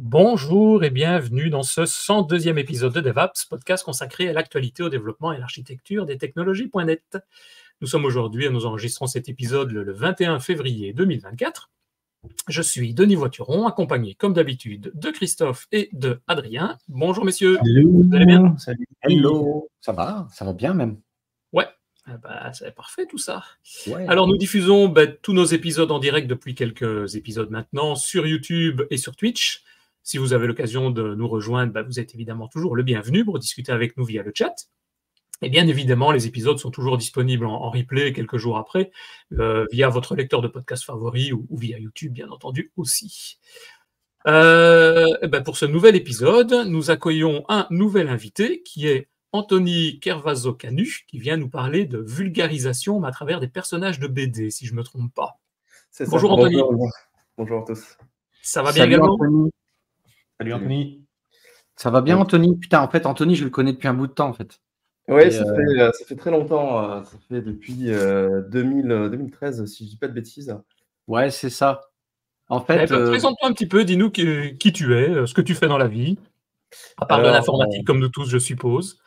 Bonjour et bienvenue dans ce 102e épisode de DevApps, podcast consacré à l'actualité, au développement et à l'architecture des technologies.net. Nous sommes aujourd'hui, nous enregistrons cet épisode le 21 février 2024. Je suis Denis Voituron, accompagné comme d'habitude de Christophe et de Adrien. Bonjour messieurs. Hello. Vous allez bien? Salut. Hello. Ça va bien même. Ouais, c'est parfait tout ça. Ouais. Alors nous diffusons tous nos épisodes en direct depuis quelques épisodes maintenant sur YouTube et sur Twitch. Si vous avez l'occasion de nous rejoindre, vous êtes évidemment toujours le bienvenu pour discuter avec nous via le chat. Et bien évidemment, les épisodes sont toujours disponibles en replay quelques jours après, via votre lecteur de podcast favori ou via YouTube, bien entendu, aussi. Pour ce nouvel épisode, nous accueillons un nouvel invité qui est Anthony Kervazo-Canu, qui vient nous parler de vulgarisation à travers des personnages de BD, si je ne me trompe pas. Bonjour ça. Anthony. Bonjour à tous. Ça va bien également? Anthony. Salut Anthony. Ça va bien Anthony? Putain, en fait, Anthony, je le connais depuis un bout de temps en fait. Oui, ça fait très longtemps. Ça fait depuis 2013, si je ne dis pas de bêtises. Ouais, c'est ça. En fait, présente-toi un petit peu, dis-nous qui tu es, ce que tu fais dans la vie, à part de l'informatique comme nous tous, je suppose.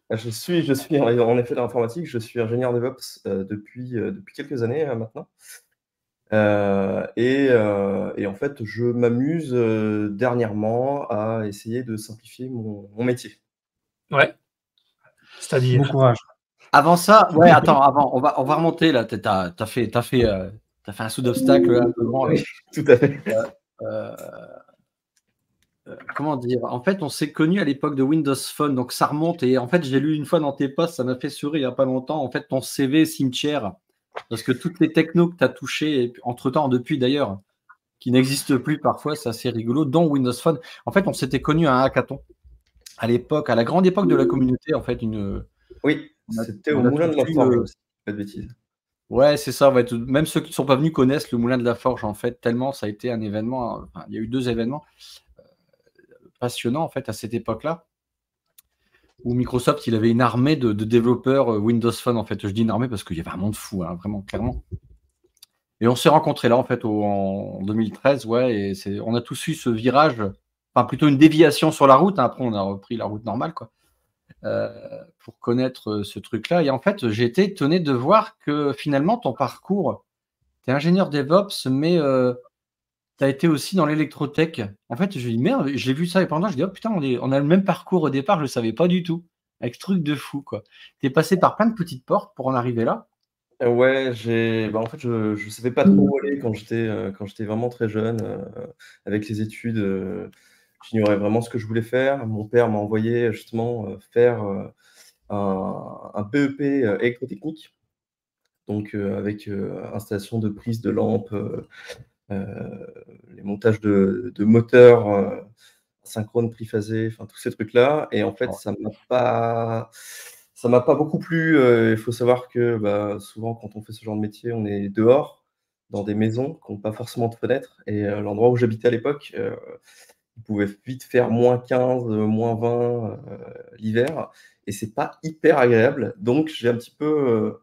Je suis en effet dans l'informatique, je suis ingénieur DevOps depuis quelques années maintenant. Et en fait, je m'amuse dernièrement à essayer de simplifier mon métier. Ouais. C'est-à-dire. Bon courage. Avant ça, ouais, attends, on va remonter là. T'as fait un saut d'obstacle un peu grand. Oui, tout à fait. Comment dire? En fait, on s'est connus à l'époque de Windows Phone, donc ça remonte. Et en fait, j'ai lu une fois dans tes posts, ça m'a fait sourire il n'y a pas longtemps. En fait, ton CV cimetière, parce que toutes les technos que tu as touchées, entre-temps, depuis d'ailleurs, qui n'existent plus parfois, c'est assez rigolo, dont Windows Phone. En fait, on s'était connus à un hackathon à l'époque, à la grande époque de la communauté, en fait. Oui, c'était au Moulin de la Forge, pas de bêtises. Ouais, c'est ça. Même ceux qui ne sont pas venus connaissent le Moulin de la Forge, en fait, tellement ça a été un événement. Enfin, il y a eu 2 événements passionnants, en fait, à cette époque-là, où Microsoft, il avait une armée de développeurs Windows Phone, en fait. Je dis une armée parce qu'il y avait un monde fou, hein, vraiment, clairement. Et on s'est rencontrés là, en fait, en 2013, ouais, et on a tous eu ce virage, enfin, plutôt une déviation sur la route, hein. Après, on a repris la route normale, quoi, pour connaître ce truc-là. Et en fait, j'ai été étonné de voir que finalement, ton parcours, tu es ingénieur DevOps, mais tu as été aussi dans l'électrotech. En fait, je dis merde, je l'ai vu ça et pendant, je dis oh putain, on a le même parcours au départ, je ne savais pas du tout. Avec ce truc de fou, quoi. Tu es passé par plein de petites portes pour en arriver là. Ouais, en fait, je savais pas trop où aller quand j'étais vraiment très jeune. Avec les études, j'ignorais vraiment ce que je voulais faire. Mon père m'a envoyé justement faire un BEP électrotechnique, donc avec installation de prises de lampes, les montages de moteurs synchrone, triphasé, enfin tous ces trucs-là. Et en fait, ça m'a pas beaucoup plu. Il faut savoir que souvent, quand on fait ce genre de métier, on est dehors, dans des maisons qui n'ont pas forcément de fenêtres. Et l'endroit où j'habitais à l'époque, il pouvait vite faire -15, -20 l'hiver. Et c'est pas hyper agréable. Donc, j'ai un petit peu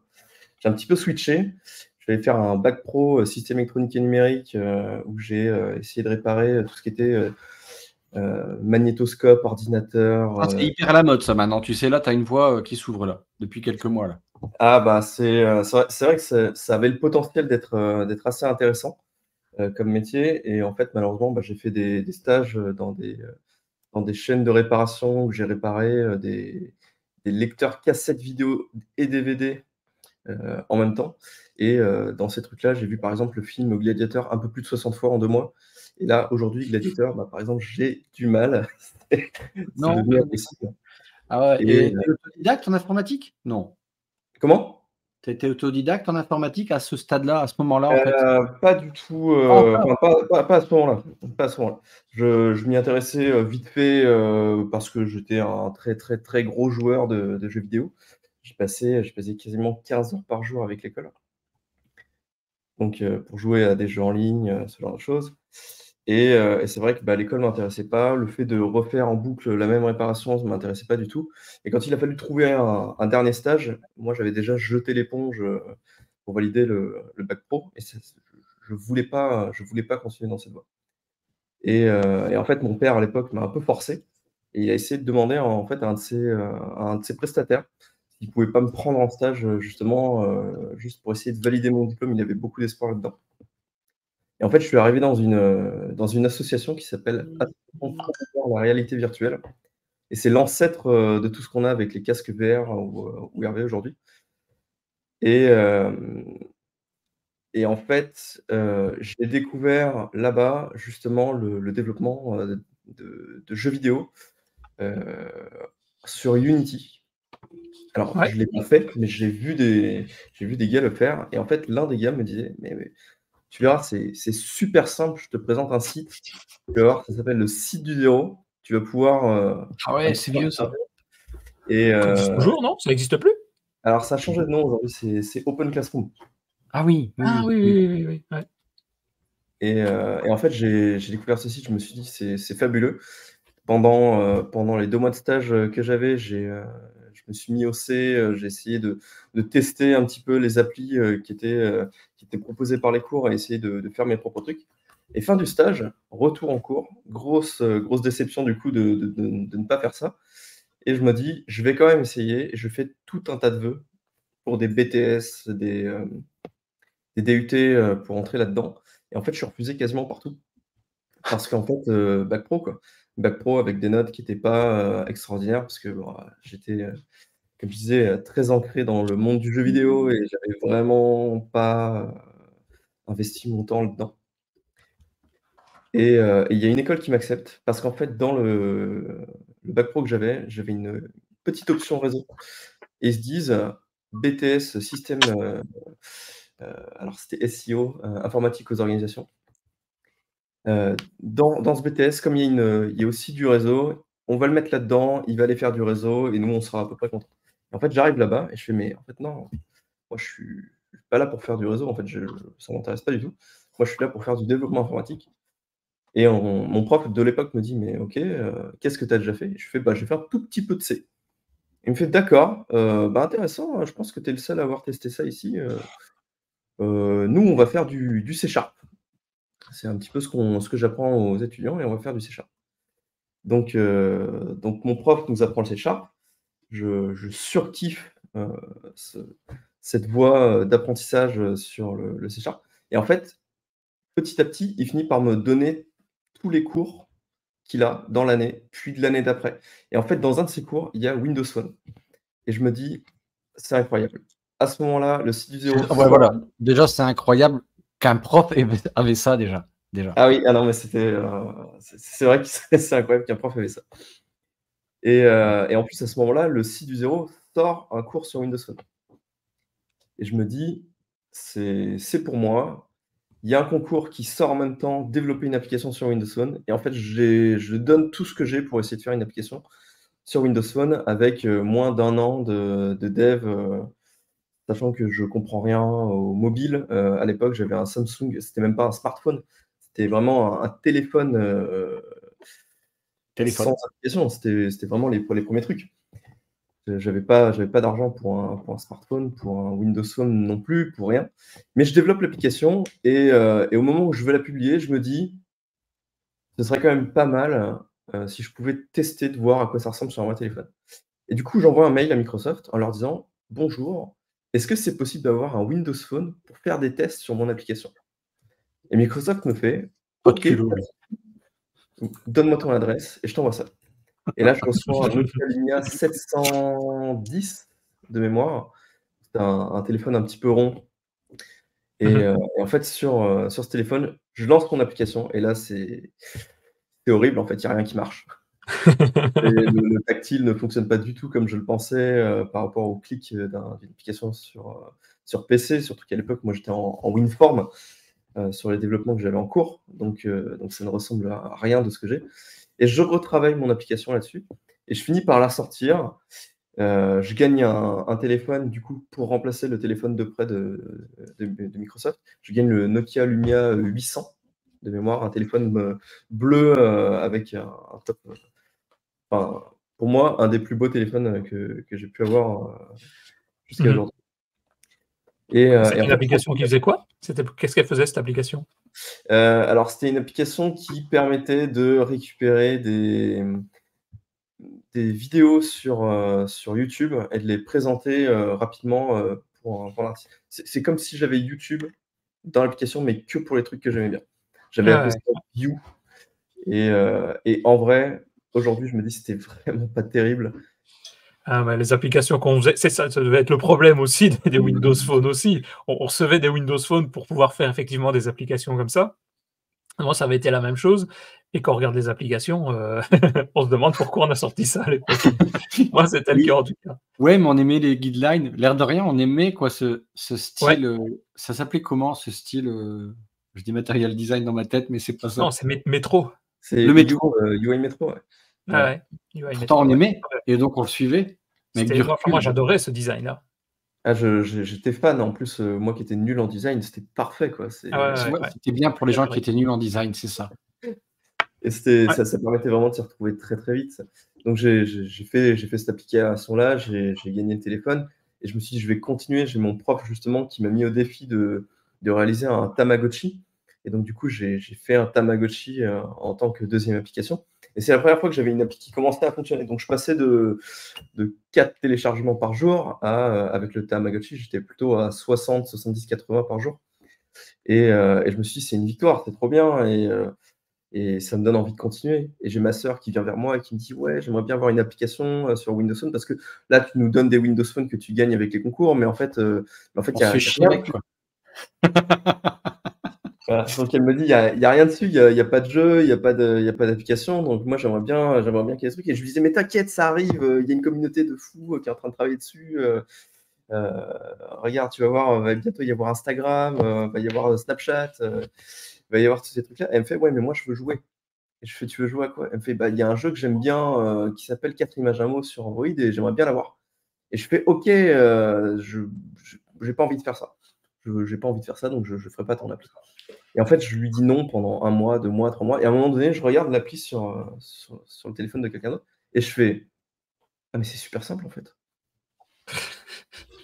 switché. Je vais faire un bac pro système électronique et numérique où j'ai essayé de réparer tout ce qui était magnétoscope, ordinateur. C'est hyper à la mode ça maintenant. Tu sais, là, tu as une voie qui s'ouvre là, depuis quelques mois. Là. C'est vrai que ça avait le potentiel d'être assez intéressant comme métier. Et en fait, malheureusement, j'ai fait des stages dans des chaînes de réparation où j'ai réparé des lecteurs cassettes vidéo et DVD en même temps. Et dans ces trucs-là, j'ai vu par exemple le film Gladiateur un peu plus de 60 fois en 2 mois. Et là, aujourd'hui, Gladiateur, par exemple, j'ai du mal. C'est devenu impossible. Ah ouais. Et tu es autodidacte en informatique? Non. Comment? Tu étais autodidacte en informatique à ce stade-là, à ce moment-là, en fait? Pas du tout. Pas à ce moment-là. Pas à ce moment-là. Je m'y intéressais vite fait parce que j'étais un très, très, très gros joueur de jeux vidéo. Je passais quasiment 15 heures par jour avec l'école. Donc, pour jouer à des jeux en ligne, ce genre de choses. Et c'est vrai que l'école ne m'intéressait pas. Le fait de refaire en boucle la même réparation, ça ne m'intéressait pas du tout. Et quand il a fallu trouver un dernier stage, moi, j'avais déjà jeté l'éponge pour valider le bac pro. Et je voulais pas continuer dans cette voie. Et en fait, mon père, à l'époque, m'a un peu forcé. Et il a essayé de demander en fait, à un de ses prestataires s'il ne pouvait pas me prendre en stage, justement, juste pour essayer de valider mon diplôme. Il avait beaucoup d'espoir là-dedans. Et en fait, je suis arrivé dans une association qui s'appelle Association Promouvoir la réalité virtuelle. Et c'est l'ancêtre de tout ce qu'on a avec les casques VR ou RV aujourd'hui. Et en fait, j'ai découvert là-bas justement le développement de jeux vidéo sur Unity. Alors, Ouais. je ne l'ai pas fait, mais j'ai vu des gars le faire. Et en fait, l'un des gars me disait, mais tu verras, c'est super simple. Je te présente un site. Tu vas voir, ça s'appelle le site du zéro. Tu vas pouvoir. Ah ouais, c'est vieux ça. Et Ça existe toujours, non? Ça n'existe plus? alors, ça a changé de nom aujourd'hui. C'est Open Classroom. Ah oui, Ah oui. Ouais. Et en fait, j'ai découvert ce site. Je me suis dit, c'est fabuleux. Pendant les 2 mois de stage que j'avais, je me suis mis au C, j'ai essayé de tester un petit peu les applis qui étaient proposées par les cours et essayer de faire mes propres trucs. Et fin du stage, retour en cours, grosse déception du coup de ne pas faire ça. Et je me dis, je vais quand même essayer. Et je fais tout un tas de vœux pour des BTS, des DUT pour entrer là-dedans. Et en fait, je suis refusé quasiment partout. Parce qu'en fait, bac pro quoi. Bac pro avec des notes qui n'étaient pas extraordinaires parce que bon, j'étais, comme je disais, très ancré dans le monde du jeu vidéo et j'avais vraiment pas investi mon temps là-dedans. Et il y a une école qui m'accepte parce qu'en fait, dans le bac pro que j'avais une petite option réseau. Et ils se disent BTS système, alors c'était SEO, informatique aux organisations. Dans ce BTS, comme il y a aussi du réseau, on va le mettre là-dedans, il va aller faire du réseau et nous, on sera à peu près contents. En fait, j'arrive là-bas et je fais: «Mais en fait, non, moi, je suis pas là pour faire du réseau, en fait, ça m'intéresse pas du tout. Moi, je suis là pour faire du développement informatique». Et mon prof de l'époque me dit: «Mais OK, qu'est-ce que tu as déjà fait?» Je fais: «Bah, j'ai fait un tout petit peu de C». Il me fait: «D'accord, bah, intéressant, je pense que tu es le seul à avoir testé ça ici, nous, on va faire du C#». C'est un petit peu ce que j'apprends aux étudiants et on va faire du C#. Donc mon prof nous apprend le C#. Je surkiffe cette voie d'apprentissage sur le C#. Et en fait, petit à petit, il finit par me donner tous les cours qu'il a dans l'année, puis de l'année d'après. Et en fait, dans un de ces cours, il y a Windows Phone. Et je me dis, c'est incroyable. À ce moment-là, le site du zéro Ouais, sort. voilà. Déjà, c'est incroyable qu'un prof avait ça déjà. Ah oui, ah non, mais c'est vrai que c'est incroyable qu'un prof avait ça. Et en plus, à ce moment-là, le site du zéro sort un cours sur Windows Phone. Et je me dis, c'est pour moi. Il y a un concours qui sort en même temps, développer une application sur Windows Phone. Et en fait, je donne tout ce que j'ai pour essayer de faire une application sur Windows Phone avec moins d'1 an de dev, sachant que je comprends rien au mobile. À l'époque, j'avais un Samsung, c'était même pas un smartphone, c'était vraiment un téléphone Téléphone. sans application. C'était vraiment les premiers trucs. J'avais pas d'argent pour un smartphone, pour un Windows Phone non plus, pour rien. Mais je développe l'application et au moment où je veux la publier, je me dis: «Ce serait quand même pas mal, si je pouvais tester, de voir à quoi ça ressemble sur un vrai téléphone». Et du coup, j'envoie un mail à Microsoft en leur disant: «Bonjour, est-ce que c'est possible d'avoir un Windows Phone pour faire des tests sur mon application?» Et Microsoft me fait: Pas de «OK, culot. donne-moi ton adresse et je t'envoie ça». Et là, je reçois un Nokia Lumia 710 de mémoire. C'est un téléphone un petit peu rond. Et en fait, sur ce téléphone, je lance mon application et là, c'est horrible, en fait, il y a rien qui marche. Et le tactile ne fonctionne pas du tout comme je le pensais, par rapport au clic, d'une application sur PC, surtout qu'à l'époque, moi, j'étais en WinForm, sur les développements que j'avais en cours. Donc ça ne ressemble à rien de ce que j'ai. Et je retravaille mon application là-dessus et je finis par la sortir. Je gagne un téléphone, du coup, pour remplacer le téléphone de près de Microsoft. Je gagne le Nokia Lumia 800 de mémoire, un téléphone bleu, avec un top, enfin, pour moi, un des plus beaux téléphones que j'ai pu avoir jusqu'à aujourd'hui. C'était en une fait, application qui faisait quoi? Qu'est-ce qu'elle faisait, cette application? alors c'était une application qui permettait de récupérer des vidéos sur YouTube et de les présenter, rapidement, pour l'artiste. C'est comme si j'avais YouTube dans l'application, mais que pour les trucs que j'aimais bien. J'avais Ah appelé ouais. ça View et en vrai, aujourd'hui, je me dis: «C'était vraiment pas terrible». Ah ouais, les applications qu'on faisait, c'est ça devait être le problème aussi des Windows Phone aussi. On recevait des Windows Phone pour pouvoir faire effectivement des applications comme ça. Moi, ça avait été la même chose et quand on regarde les applications, on se demande pourquoi on a sorti ça à l'époque. Moi, c'était le Oui. cas en tout cas. Ouais, mais on aimait les guidelines. L'air de rien, on aimait quoi ce Ouais, style, ça s'appelait comment ce style, je dis material design dans ma tête, mais c'est pas non, ça. c'est Métro. C'est Le métro. UI Metro, ouais. Ouais, Ouais. ouais, UI Pourtant on Métro, ouais. aimait et donc on le suivait, mais avec du Moi, recul. j'adorais ce design-là. Ah, j'étais fan. En plus, moi qui étais nul en design, c'était parfait, quoi. Ah ouais, Tu ouais, vois, ouais. c'était bien pour les gens qui J'adorais. étaient nuls en design, c'est ça. Et c'était Ouais. ça permettait vraiment de s'y retrouver très, très vite. Donc j'ai fait cette application-là, j'ai gagné le téléphone et je me suis dit: «Je vais continuer». J'ai mon prof justement qui m'a mis au défi de réaliser un Tamagotchi et donc du coup, j'ai fait un Tamagotchi, en tant que deuxième application et c'est la première fois que j'avais une appli qui commençait à fonctionner. Donc je passais de 4 téléchargements par jour à, avec le Tamagotchi, j'étais plutôt à 60, 70, 80 par jour et je me suis dit: «C'est une victoire, c'est trop bien» et ça me donne envie de continuer et j'ai ma sœur qui vient vers moi et qui me dit: «Ouais, j'aimerais bien avoir une application, sur Windows Phone parce que là, tu nous donnes des Windows Phone que tu gagnes avec les concours, mais en fait, On il y se a fait y a chier rien avec dessus». quoi. Voilà, donc elle me dit: «Il y a rien dessus, il y a pas de jeu, il y a pas d'application, donc moi j'aimerais bien qu'il y ait des trucs» et je lui disais: «Mais t'inquiète, ça arrive, il y a une communauté de fous, qui est en train de travailler dessus, heu, regarde, tu vas voir, va bientôt y avoir Instagram, va y avoir, Snapchat, va y avoir tous ces trucs-là». Elle me fait: «Ouais, mais moi je veux jouer». Et je fais: «Tu veux jouer à quoi?» Elle me fait: «Bah, il y a un jeu que j'aime bien, qui s'appelle 4 images un mot sur Android et j'aimerais bien l'avoir». Et je fais: «OK, je j'ai pas envie de faire ça. J'ai pas envie de faire ça, donc je ferai pas ton appli». Et en fait, je lui dis non pendant 1 mois, 2 mois, 3 mois et à un moment donné, je regarde l'appli sur le téléphone de quelqu'un d'autre et je fais: «Ah mais c'est super simple en fait».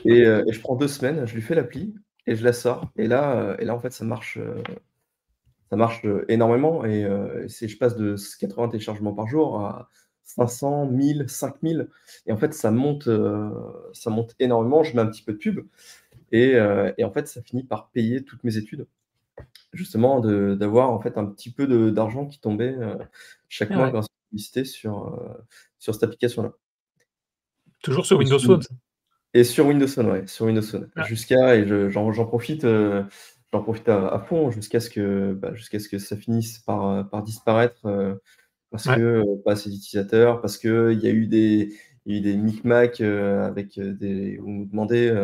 Et je prends 2 semaines, je lui fais l'appli et je la sors et là en fait ça marche, énormément et je passe de 80 téléchargements par jour à 500, 1000, 5000 et en fait ça monte énormément. Je mets un petit peu de pub et en fait ça finit par payer toutes mes études. Justement d'avoir en fait un petit peu d'argent qui tombait, chaque Ah mois ouais. grâce aux publicités sur cette application-là. Toujours sur Windows Phone, ça? Et sur Windows Phone, ouais, sur Windows Phone. Ouais. Jusqu'à et je j'en profite à fond jusqu'à ce que ça finisse par disparaître, parce que, Ouais. pas assez d'utilisateurs, parce qu'il y a eu des micmacs, avec, des où on nous demandait,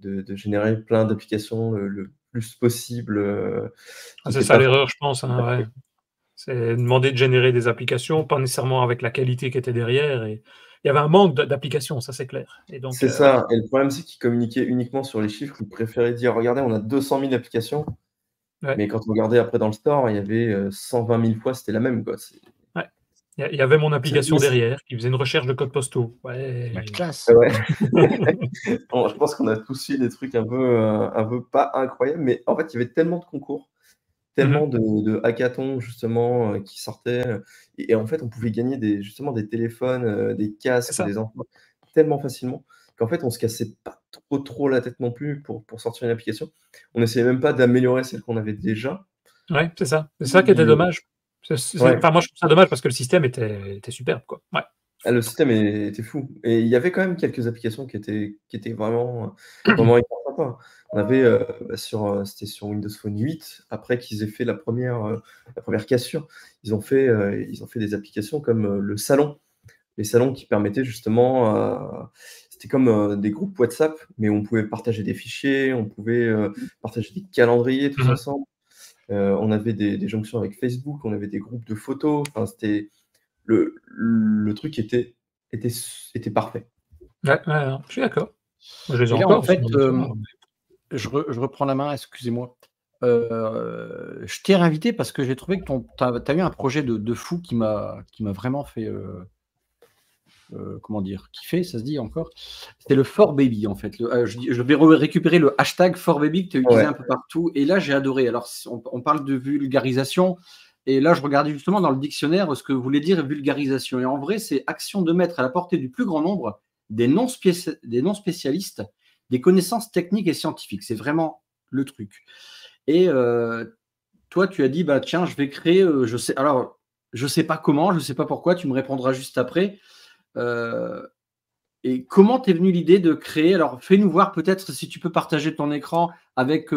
de générer plein d'applications le plus possible, Ah, qui c'est étaient ça pas l'erreur, je pense, hein, ouais. C'est demander de générer des applications, pas nécessairement avec la qualité qui était derrière et il y avait un manque d'applications, ça c'est clair et donc c'est ouais. ça et le problème, c'est qu'ils communiquaient uniquement sur les chiffres. Ils préféraient dire: «Regardez, on a 200 000 applications», Ouais, mais quand on regardait après dans le store, il y avait, 120 000 fois, c'était la même, quoi. ouais. Il y avait mon application Mais c'est derrière qui faisait une recherche de codes postaux. la Ouais. classe. Ouais. Bon, je pense qu'on a tous eu des trucs un peu pas incroyables, mais en fait, il y avait tellement de concours, Mmh mh. tellement de hackathons justement, qui sortaient, et en fait, on pouvait gagner justement des téléphones, des C'est casques, ça. des emplois tellement facilement qu'en fait, on se cassait pas trop la tête non plus pour sortir une application. On essayait même pas d'améliorer celle qu'on avait déjà. Ouais, c'est ça. C'est ça qui était Puis, dommage. ouais. Enfin, moi je trouve ça dommage parce que le système était superbe, quoi. Ouais. Ah, le système était fou et il y avait quand même quelques applications qui étaient vraiment hyper sympas. On avait, c'était sur Windows Phone 8, après qu'ils aient fait la première cassure, ils ont fait des applications comme, le salon. Les salons qui permettaient justement, c'était comme, des groupes WhatsApp, mais on pouvait partager des fichiers, on pouvait, partager des calendriers tous Mmh mh. ensemble. On avait des jonctions avec Facebook, on avait des groupes de photos, enfin c'était le truc était parfait. Ouais, ouais, non, je suis d'accord. Moi, je les ai Et là, en encore sur fait, mon smartphone. je reprends la main, excusez-moi. Je t'ai réinvité parce que j'ai trouvé que tu as eu un projet de fou qui m'a vraiment fait, comment dire, kiffé, ça se dit encore. C'était le 4Baby, en fait. Je vais récupérer le hashtag 4Baby que tu as utilisé un peu partout. Et là, j'ai adoré. Alors, on parle de vulgarisation. Et là, je regardais justement dans le dictionnaire ce que voulait dire vulgarisation. Et en vrai, c'est action de mettre à la portée du plus grand nombre des non-spécialistes des connaissances techniques et scientifiques. C'est vraiment le truc. Et toi, tu as dit, bah, tiens, je vais créer, je sais pas comment, je sais pas pourquoi, tu me répondras juste après. Et comment t'es venue l'idée de créer? Alors, fais-nous voir peut-être si tu peux partager ton écran avec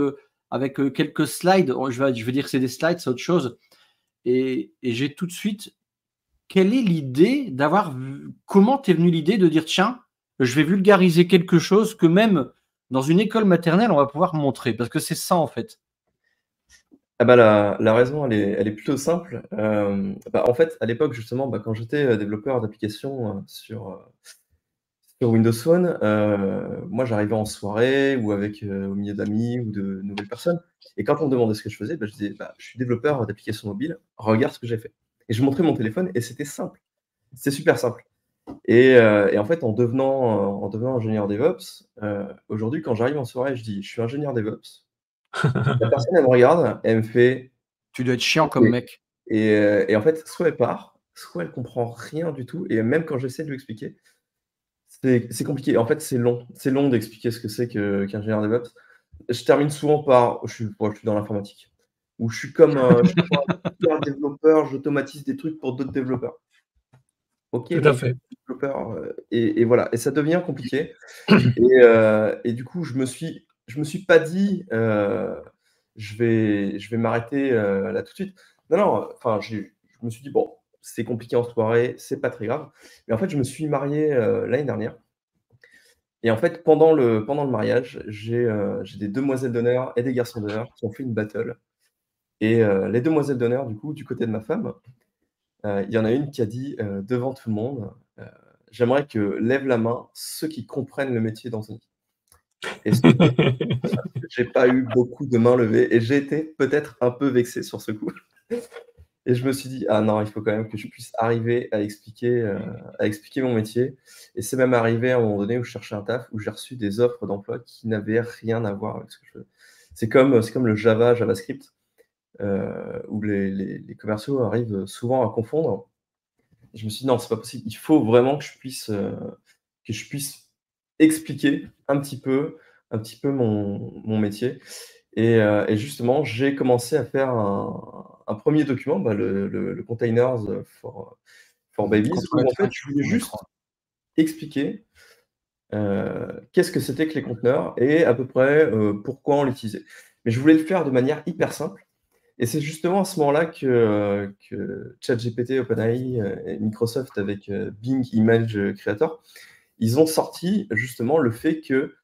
quelques slides. Je vais dire que c'est des slides, c'est autre chose. Et j'ai tout de suite, quelle est l'idée comment t'es venue l'idée de dire, tiens, je vais vulgariser quelque chose que même dans une école maternelle, on va pouvoir montrer, parce que c'est ça en fait. Ah bah la raison, elle est plutôt simple. En fait, à l'époque, justement, quand j'étais développeur d'applications sur Windows Phone, moi, j'arrivais en soirée ou au milieu d'amis ou de nouvelles personnes. Et quand on me demandait ce que je faisais, je disais, je suis développeur d'applications mobiles, regarde ce que j'ai fait. Et je montrais mon téléphone et c'était simple. C'était super simple. Et en fait, en devenant ingénieur DevOps, aujourd'hui, quand j'arrive en soirée, je dis, je suis ingénieur DevOps. La personne, elle me regarde, elle me fait. Tu dois être chiant comme mec. Et en fait, soit elle part, soit elle comprend rien du tout. Et même quand j'essaie de lui expliquer, c'est compliqué. En fait, c'est long. C'est long d'expliquer ce que c'est qu'ingénieur DevOps. Je termine souvent par je suis dans l'informatique. Ou je suis comme un super développeur, j'automatise des trucs pour d'autres développeurs. Ok, tout à fait. Développeur, et voilà. Et ça devient compliqué. Et du coup, je me suis pas dit je vais m'arrêter là tout de suite. Non, enfin, je me suis dit, bon, c'est compliqué en soirée, c'est pas très grave. Mais en fait, je me suis marié l'année dernière. Et en fait, pendant le mariage, j'ai des demoiselles d'honneur et des garçons d'honneur qui ont fait une battle. Et les demoiselles d'honneur, du coup, du côté de ma femme, il y en a une qui a dit devant tout le monde, j'aimerais que lèvent la main ceux qui comprennent le métier d'enseignant. Et j'ai pas eu beaucoup de mains levées et j'ai été peut-être un peu vexé sur ce coup. Et je me suis dit: «Ah non, il faut quand même que je puisse arriver à expliquer mon métier». Et c'est même arrivé à un moment donné où je cherchais un taf, où j'ai reçu des offres d'emploi qui n'avaient rien à voir avec ce que je faisais. C'est comme le JavaScript, où les commerciaux arrivent souvent à confondre. Et je me suis dit: «Non, c'est pas possible. Il faut vraiment que je puisse expliquer un petit peu mon métier». Et justement, j'ai commencé à faire un premier document, le Containers for Babies, où en fait, je voulais juste expliquer qu'est-ce que c'était que les conteneurs et à peu près pourquoi on l'utilisait. Mais je voulais le faire de manière hyper simple. Et c'est justement à ce moment-là que ChatGPT, OpenAI et Microsoft avec Bing Image Creator, ils ont sorti justement le fait que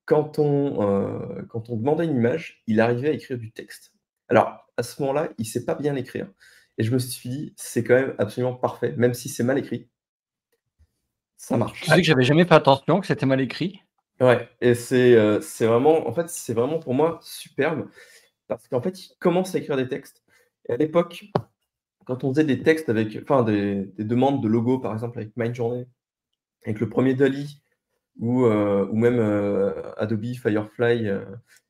quand on demandait une image, il arrivait à écrire du texte. Alors, à ce moment-là, il ne sait pas bien l'écrire. Et je me suis dit, c'est quand même absolument parfait, même si c'est mal écrit, ça marche. Tu sais que j'avais jamais fait attention que c'était mal écrit. Ouais, et c'est vraiment, en fait, c'est vraiment pour moi superbe, parce qu'en fait, il commence à écrire des textes. Et à l'époque, quand on faisait des textes enfin, des demandes de logos, par exemple, avec Midjourney, avec le premier DALL-E, ou même Adobe Firefly,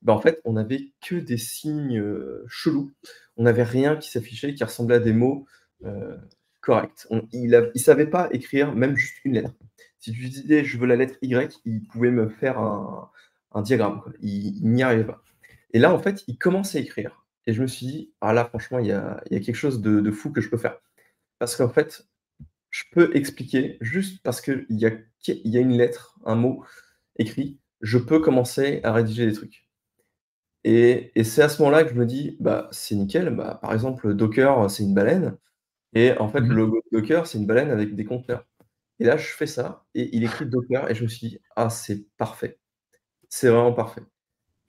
en fait, on n'avait que des signes chelous. On n'avait rien qui s'affichait, qui ressemblait à des mots corrects. Il ne savait pas écrire même juste une lettre. Si tu disais je veux la lettre Y, il pouvait me faire un diagramme, quoi. Il n'y arrivait pas. Et là, en fait, il commence à écrire. Et je me suis dit, ah là, franchement, il y a quelque chose de fou que je peux faire. Parce qu'en fait, je peux expliquer juste parce qu'il y a une lettre, un mot écrit, je peux commencer à rédiger des trucs. Et c'est à ce moment-là que je me dis, c'est nickel. Par exemple, Docker, c'est une baleine. Et en fait, le logo de Docker, c'est une baleine avec des conteneurs. Et là, je fais ça et il écrit Docker et je me suis dit, ah, c'est parfait. C'est vraiment parfait.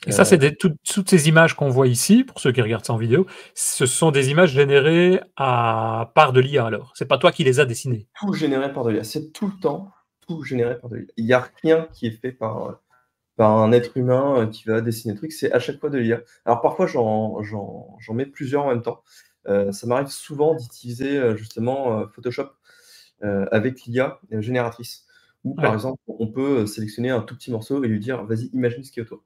Et ça, c'est toutes ces images qu'on voit ici, pour ceux qui regardent ça en vidéo, ce sont des images générées à part de l'IA alors. C'est pas toi qui les as dessinées. Tout généré par de l'IA. C'est tout le temps tout généré par de l'IA. Il n'y a rien qui est fait par un être humain qui va dessiner le truc. C'est à chaque fois de l'IA. Alors parfois, j'en mets plusieurs en même temps. Ça m'arrive souvent d'utiliser justement Photoshop avec l'IA génératrice. Où, par exemple, on peut sélectionner un tout petit morceau et lui dire, vas-y, imagine ce qui est autour.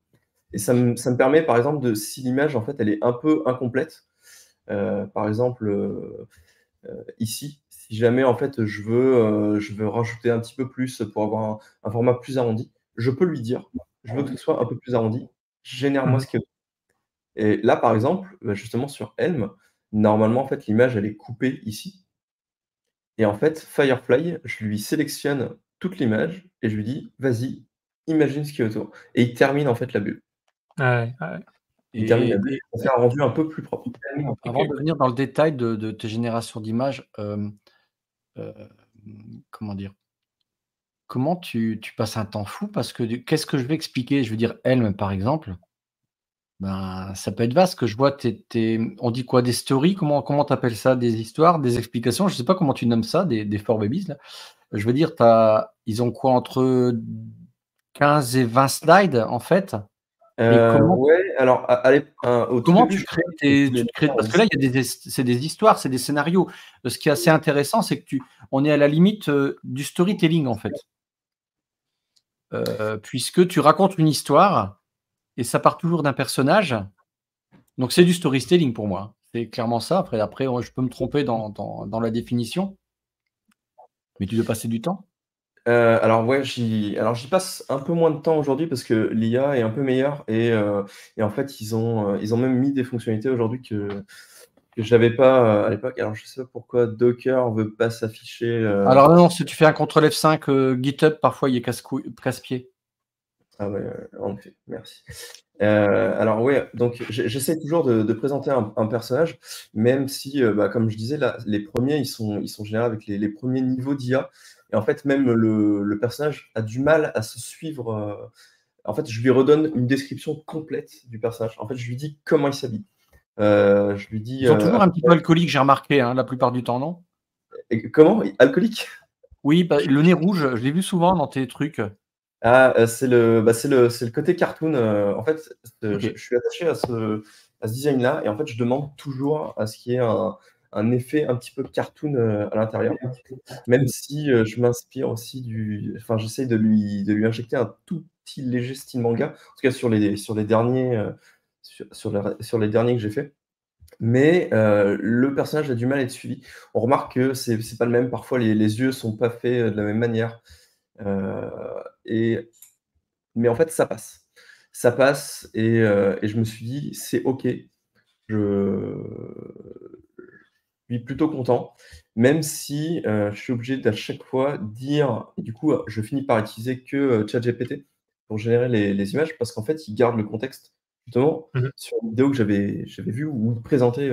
Et ça me permet, par exemple, si l'image, en fait, elle est un peu incomplète, par exemple, ici, si jamais, en fait, je veux rajouter un petit peu plus pour avoir un format plus arrondi, je peux lui dire, je veux que ce soit un peu plus arrondi, génère-moi ce qui est autour. Et là, par exemple, justement, sur Helm, normalement, en fait, l'image, elle est coupée ici. Et en fait, Firefly, je lui sélectionne toute l'image et je lui dis, vas-y, imagine ce qui est autour. Et il termine, en fait, la bulle. Il termine la bulle, ça fait un rendu un peu plus propre. Avant de venir dans le détail de tes générations d'images, comment dire? Comment tu passes un temps fou? Parce que qu'est-ce que je vais expliquer? Je veux dire, Helm, par exemple, ben, ça peut être vaste, que je vois on dit quoi? Des stories? Comment tu appelles ça? Des histoires? Des explications? Je sais pas comment tu nommes ça, des 4babies là. Je veux dire, ils ont quoi? Entre 15 et 20 slides, en fait? Et Ouais, alors, allez, au tout comment début, tu te crées parce que là, il y a c'est des histoires, c'est des scénarios. Ce qui est assez intéressant, c'est que on est à la limite, du storytelling, en fait. Puisque tu racontes une histoire et ça part toujours d'un personnage. Donc c'est du storytelling pour moi. C'est clairement ça. Après, je peux me tromper dans la définition, mais tu dois passer du temps? Alors ouais, j'y passe un peu moins de temps aujourd'hui parce que l'IA est un peu meilleure et en fait, ils ont même mis des fonctionnalités aujourd'hui que j'avais pas, à l'époque. Alors je sais pas pourquoi Docker veut pas s'afficher, Alors non, si tu fais un contrôle F5, GitHub, parfois il est casse-pied. Ah ouais, en effet, merci. Alors ouais, donc j'essaie toujours de présenter un personnage, même si, comme je disais là, les premiers, ils sont générés avec les premiers niveaux d'IA et en fait, même le personnage a du mal à se suivre, en fait, je lui redonne une description complète du personnage. En fait, je lui dis comment il s'habille. Je lui dis, Ils sont toujours un petit peu alcooliques, j'ai remarqué, hein, la plupart du temps, non? comment? Alcoolique? Oui, bah, le nez rouge, je l'ai vu souvent dans tes trucs. Ah, c'est le côté cartoon, en fait, OK. je suis attaché à ce design-là et en fait, je demande toujours à ce qu'il y ait un effet un petit peu cartoon, à l'intérieur. Même si, je m'inspire aussi enfin, j'essaye de lui injecter un tout petit léger style manga, en tout cas sur les derniers, sur les derniers que j'ai faits. Mais, le personnage a du mal à être suivi. On remarque que c'est pas le même, parfois les yeux sont pas faits, de la même manière, heu et mais en fait, ça passe. Ça passe et je me suis dit: «C'est OK». Je suis plutôt content, même si, je suis obligé d'à chaque fois dire et du coup, je finis par utiliser que, ChatGPT pour générer les images parce qu'en fait, il garde le contexte. Justement, sur une vidéo que j'avais vue où ils présentaient,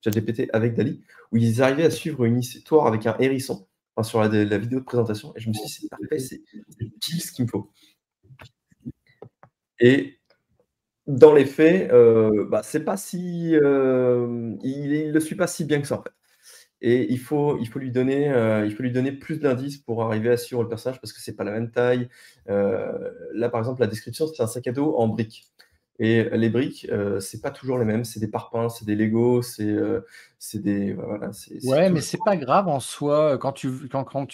ChatGPT avec DALL-E, où ils arrivaient à suivre une histoire avec un hérisson, enfin sur la vidéo de présentation et je me suis dit: «C'est parfait, c'est pile ce qu'il me faut». Et dans les faits, c'est pas si, il le suit pas si bien que ça, en fait. Et il faut lui donner plus d'indices pour arriver à suivre le personnage parce que c'est pas la même taille. Là, par exemple, la description, c'est un sac à dos en briques et les briques, c'est pas toujours les mêmes. C'est des parpaings, c'est des Lego, c'est des voilà, c'est Ouais, mais toujours c'est pas grave en soi, quand tu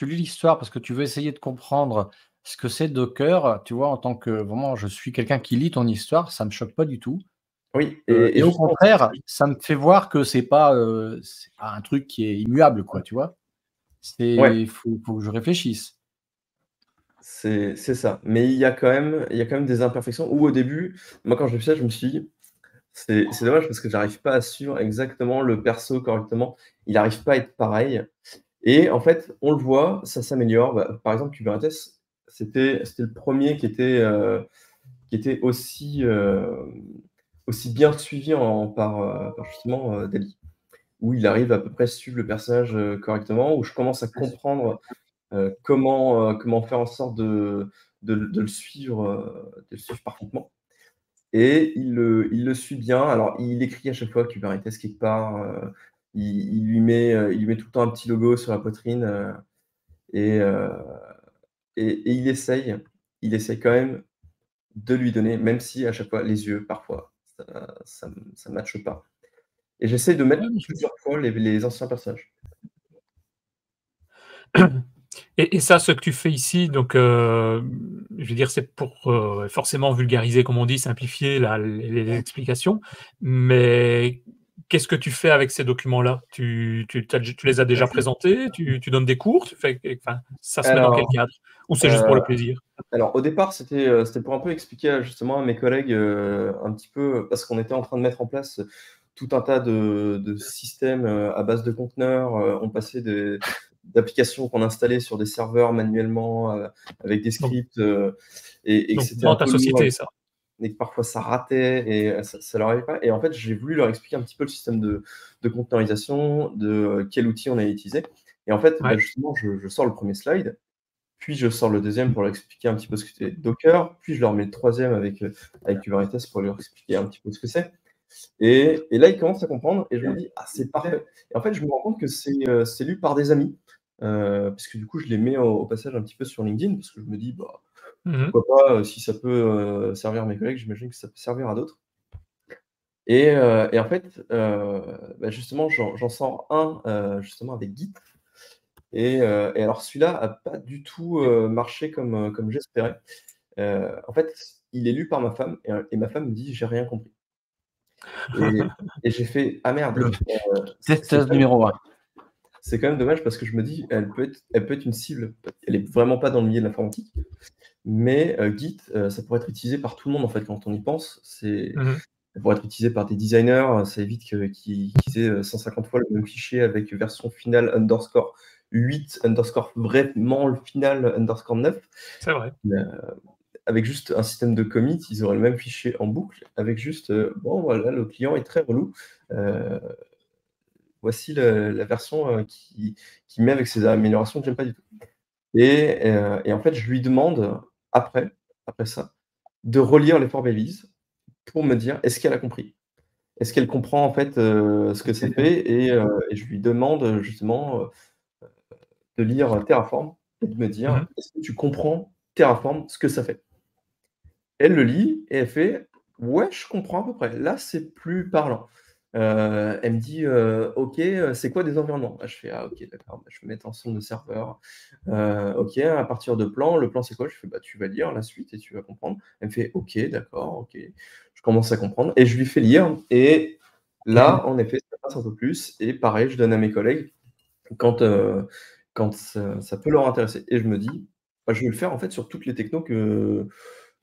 lis l'histoire parce que tu veux essayer de comprendre ce que c'est Docker, tu vois? En tant que vraiment, je suis quelqu'un qui lit ton histoire, ça me choque pas du tout. oui et Et au justement, contraire, ça me fait voir que c'est pas un truc qui est immuable, quoi, tu vois? ouais, Faut que je réfléchisse. c'est ça. Mais il y a quand même des imperfections où au début, moi, quand j'ai fait ça, je me suis dit: C'est dommage parce que j'arrive pas à suivre exactement le perso correctement. Il arrive pas à être pareil et en fait, on le voit, ça s'améliore. Par exemple, Kubernetes, c'était le premier qui était aussi bien suivi par justement, DALL-E, où il arrive à peu près suivre le personnage, correctement, où je commence à comprendre, comment faire en sorte de le suivre parfaitement. Et il le suit bien. Alors, il écrit à chaque fois Kubernetes quelque part, il lui met tout le temps un petit logo sur la poitrine, et heu et il essaye quand même de lui donner, même si à chaque fois les yeux, parfois, ça matche pas. Et j'essaie de Ouais, mettre mais plusieurs fois les anciens personnages. Et ça, ce que tu fais ici, donc, je veux dire, c'est pour forcément vulgariser, comme on dit, simplifier les explications. Mais qu'est-ce que tu fais avec ces documents-là? Tu les as déjà présentés? Tu donnes des cours? Enfin, ça se met dans quel cadre? Ou c'est juste pour le plaisir? Alors, au départ, c'était pour un peu expliquer justement à mes collègues un petit peu, parce qu'on était en train de mettre en place tout un tas de systèmes à base de conteneurs. On passait d'applications qu'on installait sur des serveurs manuellement avec des scripts. Et Donc, c'était dans un ta peu société, lourd, ça. et que parfois ça ratait et ça leur arrivait pas. Et en fait, j'ai voulu leur expliquer un petit peu le système de conteneurisation, de quel outil on allait utiliser. Et en fait, Ouais. justement, je sors le premier slide. Puis je sors le deuxième pour leur expliquer un petit peu ce que c'était Docker. Puis je leur mets le troisième avec Kubernetes pour leur expliquer un petit peu ce que c'est. Et là, ils commencent à comprendre et je me dis, ah, c'est parfait. Et en fait, je me rends compte que c'est lu par des amis. Parce que du coup, je les mets au passage un petit peu sur LinkedIn parce que je me dis, bah, pourquoi pas, si ça peut servir à mes collègues, j'imagine que ça peut servir à d'autres. Et en fait, justement, j'en sors un justement avec Git. Et alors celui-là n'a pas du tout marché comme j'espérais. En fait, il est lu par ma femme et ma femme me dit: «J'ai rien compris». Et j'ai fait: «Ah merde, Test numéro 1. c'est quand même dommage parce que je me dis, elle peut être une cible». Elle est vraiment pas dans le milieu de l'informatique, mais Git, ça pourrait être utilisé par tout le monde en fait quand on y pense. Ça pourrait être utilisé par des designers, ça évite qu'ils aient 150 fois le même fichier avec version finale underscore 8 underscore vraiment le final underscore 9. C'est vrai. Avec juste un système de commit, ils auraient le même fichier en boucle, avec juste bon voilà, le client est très relou. Voici la version qui met avec ces améliorations que j'aime pas du tout. Et en fait, je lui demande après ça, de relire les 4Babies pour me dire est-ce qu'elle a compris? Est-ce qu'elle comprend en fait ce que c'est fait? Et je lui demande justement de lire Terraform et de me dire est-ce que tu comprends Terraform, ce que ça fait? Elle le lit et elle fait ouais, je comprends à peu près. Là, c'est plus parlant. Elle me dit ok, c'est quoi des environnements? Je fais ah, ok, d'accord, je vais mettre ensemble de serveurs. Ok, à partir de plan, le plan c'est quoi? Je fais bah, tu vas lire la suite et tu vas comprendre. Elle me fait ok, d'accord, ok. Je commence à comprendre et je lui fais lire. Et là, en effet, ça passe un peu plus. Et pareil, je donne à mes collègues quand ça peut leur intéresser. Et je me dis, bah, je vais le faire en fait sur toutes les technos que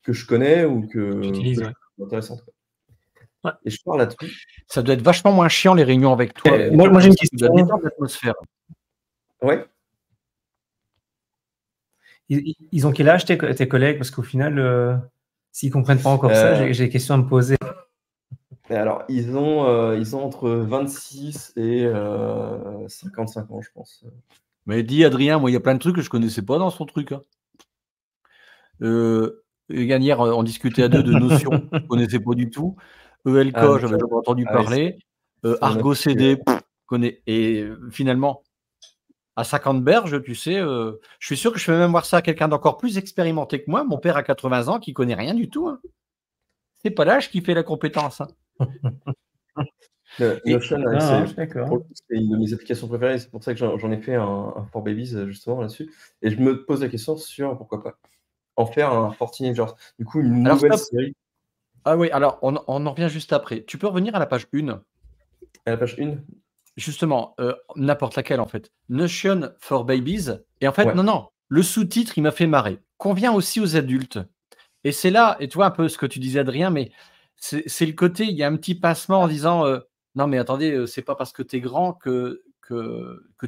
je connais ou que J'utilise, je ouais. trouve intéressantes. Ouais. Et je pars là-dessus. Ça doit être vachement moins chiant les réunions avec toi. Moi j'ai une question. Ça doit détendre l'atmosphère. Ouais. Ils ont quel âge tes collègues? Parce qu'au final, s'ils ne comprennent pas encore ça, j'ai des questions à me poser. Alors, ils ont entre 26 et 55 ans, je pense. Mais dis Adrien, moi il y a plein de trucs que je connaissais pas dans son truc. Hier, on discutait à deux de notions que je connaissais pas du tout. ELK, j'avais jamais entendu parler. Argo CD, connais. Et finalement, à 50 berges, tu sais, je suis sûr que je vais même voir ça à quelqu'un d'encore plus expérimenté que moi. Mon père a 80 ans, qui connaît rien du tout. Hein. C'est pas l'âge qui fait la compétence. Hein. Notion, c'est une de mes applications préférées. C'est pour ça que j'en ai fait un 4Babies justement là-dessus. Et je me pose la question sur pourquoi pas en faire un 4 Teenagers. Du coup, une nouvelle série. Ah oui, alors on en revient juste après. Tu peux revenir à la page 1. À la page 1. Justement, n'importe laquelle en fait. Notion for Babies. Et en fait, non, le sous-titre, il m'a fait marrer. Convient aussi aux adultes. Et c'est là, et tu vois un peu ce que tu disais, Adrien, mais c'est le côté, il y a un petit pincement en disant non, mais attendez, c'est pas parce que tu es grand que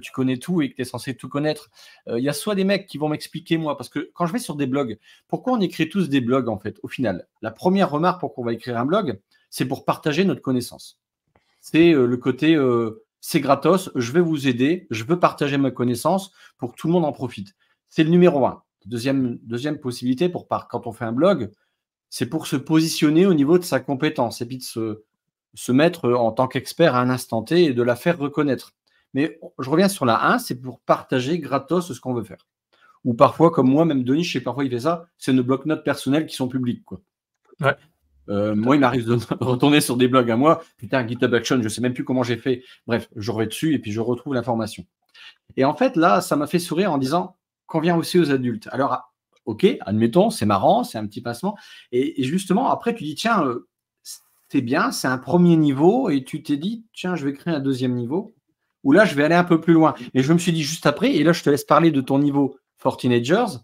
tu connais tout et que tu es censé tout connaître. Il y a soit des mecs qui vont m'expliquer, moi, parce que quand je vais sur des blogs, pourquoi on écrit tous des blogs en fait? Au final, la première remarque pour qu'on va écrire un blog, c'est pour partager notre connaissance. C'est le côté c'est gratos, je vais vous aider, je veux partager ma connaissance pour que tout le monde en profite. C'est le numéro 1. Deuxième possibilité, quand on fait un blog, c'est pour se positionner au niveau de sa compétence et puis de se mettre en tant qu'expert à un instant T et de la faire reconnaître. Mais je reviens sur la 1, c'est pour partager gratos ce qu'on veut faire. Ou parfois, comme moi, même Denis, je sais parfois il fait ça, c'est nos blocs-notes personnels qui sont publics. Quoi. Ouais. Moi, il m'arrive de retourner sur des blogs à moi. Putain, GitHub Action, je ne sais même plus comment j'ai fait. Bref, je reviens dessus et puis je retrouve l'information. Et en fait, là, ça m'a fait sourire en disant qu'on vient aussi aux adultes. Alors, ok, admettons, c'est marrant, c'est un petit pincement. Et justement, après, tu dis, tiens, c'est bien, c'est un premier niveau. Et tu t'es dit, tiens, je vais créer un deuxième niveau. Ou là, je vais aller un peu plus loin. Et je me suis dit juste après, et là, je te laisse parler de ton niveau for teenagers.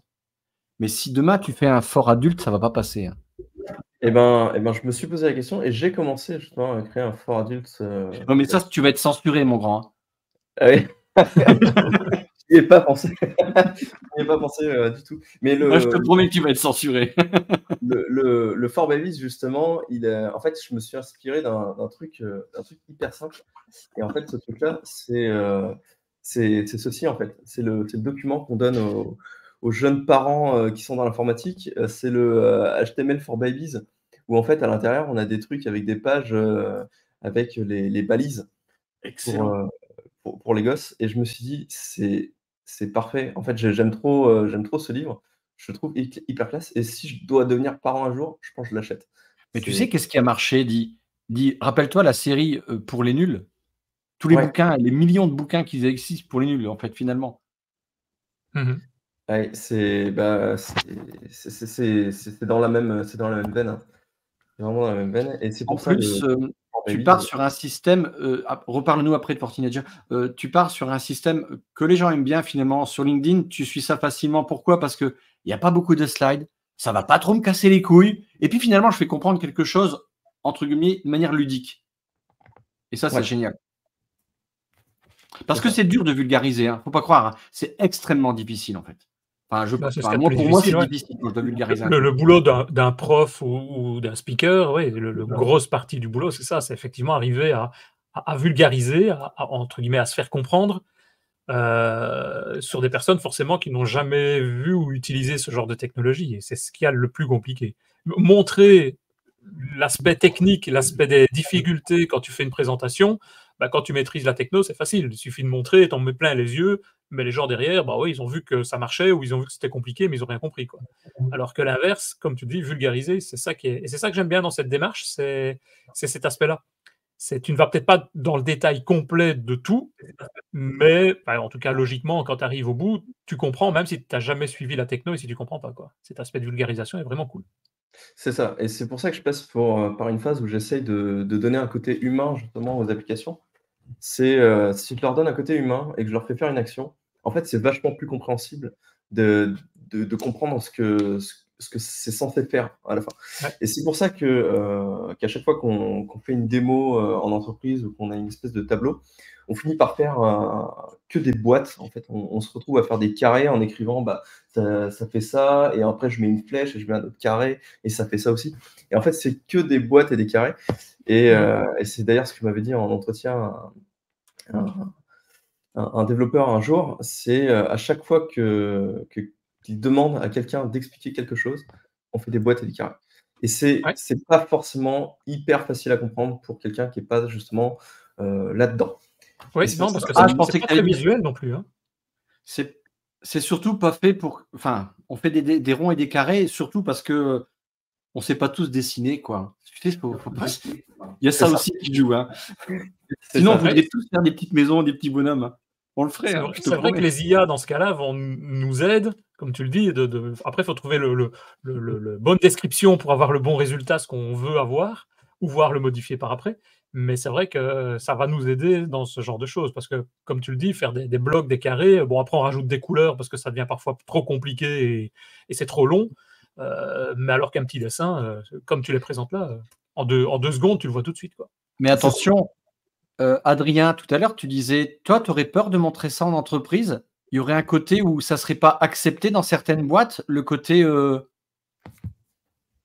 Mais si demain, tu fais un fort adulte, ça ne va pas passer. Hein. Eh ben, je me suis posé la question et j'ai commencé justement à créer un fort adulte. Non, mais ça, tu vas être censuré, mon grand. Ah oui. J'y ai pas pensé. J'y ai pas pensé du tout. Mais Moi, je te promets que tu vas être censuré. le Fort Babies, justement, en fait, je me suis inspiré d'un truc hyper simple. Et en fait, ce truc-là, c'est ceci, en fait. C'est le document qu'on donne aux jeunes parents qui sont dans l'informatique. C'est le HTML for Babies, où en fait, à l'intérieur, on a des trucs avec des pages avec les balises pour les gosses. Et je me suis dit, c'est parfait. En fait, j'aime trop ce livre. Je le trouve hyper classe. Et si je dois devenir parent un jour, je pense que je l'achète. Mais tu sais qu'est-ce qui a marché, rappelle-toi la série pour les nuls. Tous les bouquins, les millions de bouquins qui existent pour les nuls, en fait, finalement. Ouais, c'est dans la même veine. Hein. C'est vraiment dans la même veine. Et c'est pour ça que tu pars sur un système, reparle-nous après de Fortinager, tu pars sur un système que les gens aiment bien finalement. Sur LinkedIn, tu suis ça facilement. Pourquoi? Parce qu'il n'y a pas beaucoup de slides, ça ne va pas trop me casser les couilles. Et puis finalement, je fais comprendre quelque chose, entre guillemets, de manière ludique. Et ça, c'est génial. Parce que c'est dur de vulgariser, hein. Faut pas croire. Hein. C'est extrêmement difficile en fait. Enfin, pour moi, c'est difficile de vulgariser. Le boulot d'un prof ou d'un speaker, la grosse partie du boulot, c'est ça, c'est effectivement arriver à vulgariser, entre guillemets, à se faire comprendre sur des personnes forcément qui n'ont jamais vu ou utilisé ce genre de technologie. Et c'est ce qui est le plus compliqué. Montrer l'aspect technique, l'aspect des difficultés quand tu fais une présentation, quand tu maîtrises la techno, c'est facile. Il suffit de montrer, t'en mets plein les yeux, mais les gens derrière, ils ont vu que ça marchait ou ils ont vu que c'était compliqué, mais ils n'ont rien compris. Quoi. Alors que l'inverse, comme tu dis, vulgariser, c'est ça et c'est ça que j'aime bien dans cette démarche, c'est cet aspect-là. Tu ne vas peut-être pas dans le détail complet de tout, mais en tout cas, logiquement, quand tu arrives au bout, tu comprends, même si tu n'as jamais suivi la techno et si tu ne comprends pas. Quoi. Cet aspect de vulgarisation est vraiment cool. C'est ça, et c'est pour ça que je passe par une phase où j'essaye de donner un côté humain justement aux applications. Si je leur donne un côté humain et que je leur fais faire une action, en fait, c'est vachement plus compréhensible de comprendre ce que c'est censé faire à la fin. Ouais. Et c'est pour ça qu'à chaque fois qu'on fait une démo en entreprise ou qu'on a une espèce de tableau, on finit par faire que des boîtes. En fait, on se retrouve à faire des carrés en écrivant ça fait ça, et après je mets une flèche et je mets un autre carré, et ça fait ça aussi. Et en fait, c'est que des boîtes et des carrés. Et c'est d'ailleurs ce que m'avait dit en entretien un développeur un jour, c'est à chaque fois qu'il demande à quelqu'un d'expliquer quelque chose, on fait des boîtes et des carrés. Et c'est pas forcément hyper facile à comprendre pour quelqu'un qui n'est pas justement là-dedans. Oui, non, parce que je pensais que c'était visuel non plus. Hein. C'est surtout pas fait pour. Enfin, on fait des ronds et des carrés, surtout parce que on ne sait pas tous dessiner, quoi. Tu sais, il y a ça aussi qui joue. Hein. Sinon, on voudrait tous faire des petites maisons, des petits bonhommes. Hein. On le ferait. C'est vrai que les IA, dans ce cas-là, nous aident, comme tu le dis. Après, il faut trouver le bonne description pour avoir le bon résultat, ce qu'on veut avoir, ou voir le modifier par après. Mais c'est vrai que ça va nous aider dans ce genre de choses. Parce que, comme tu le dis, faire des blocs, des carrés, bon, après, on rajoute des couleurs parce que ça devient parfois trop compliqué et c'est trop long. Mais alors qu'un petit dessin, comme tu les présentes là, en deux secondes, tu le vois tout de suite. Quoi. Mais attention, Adrien, tout à l'heure, tu disais, toi, tu aurais peur de montrer ça en entreprise? Il y aurait un côté où ça ne serait pas accepté dans certaines boîtes, le côté... Non,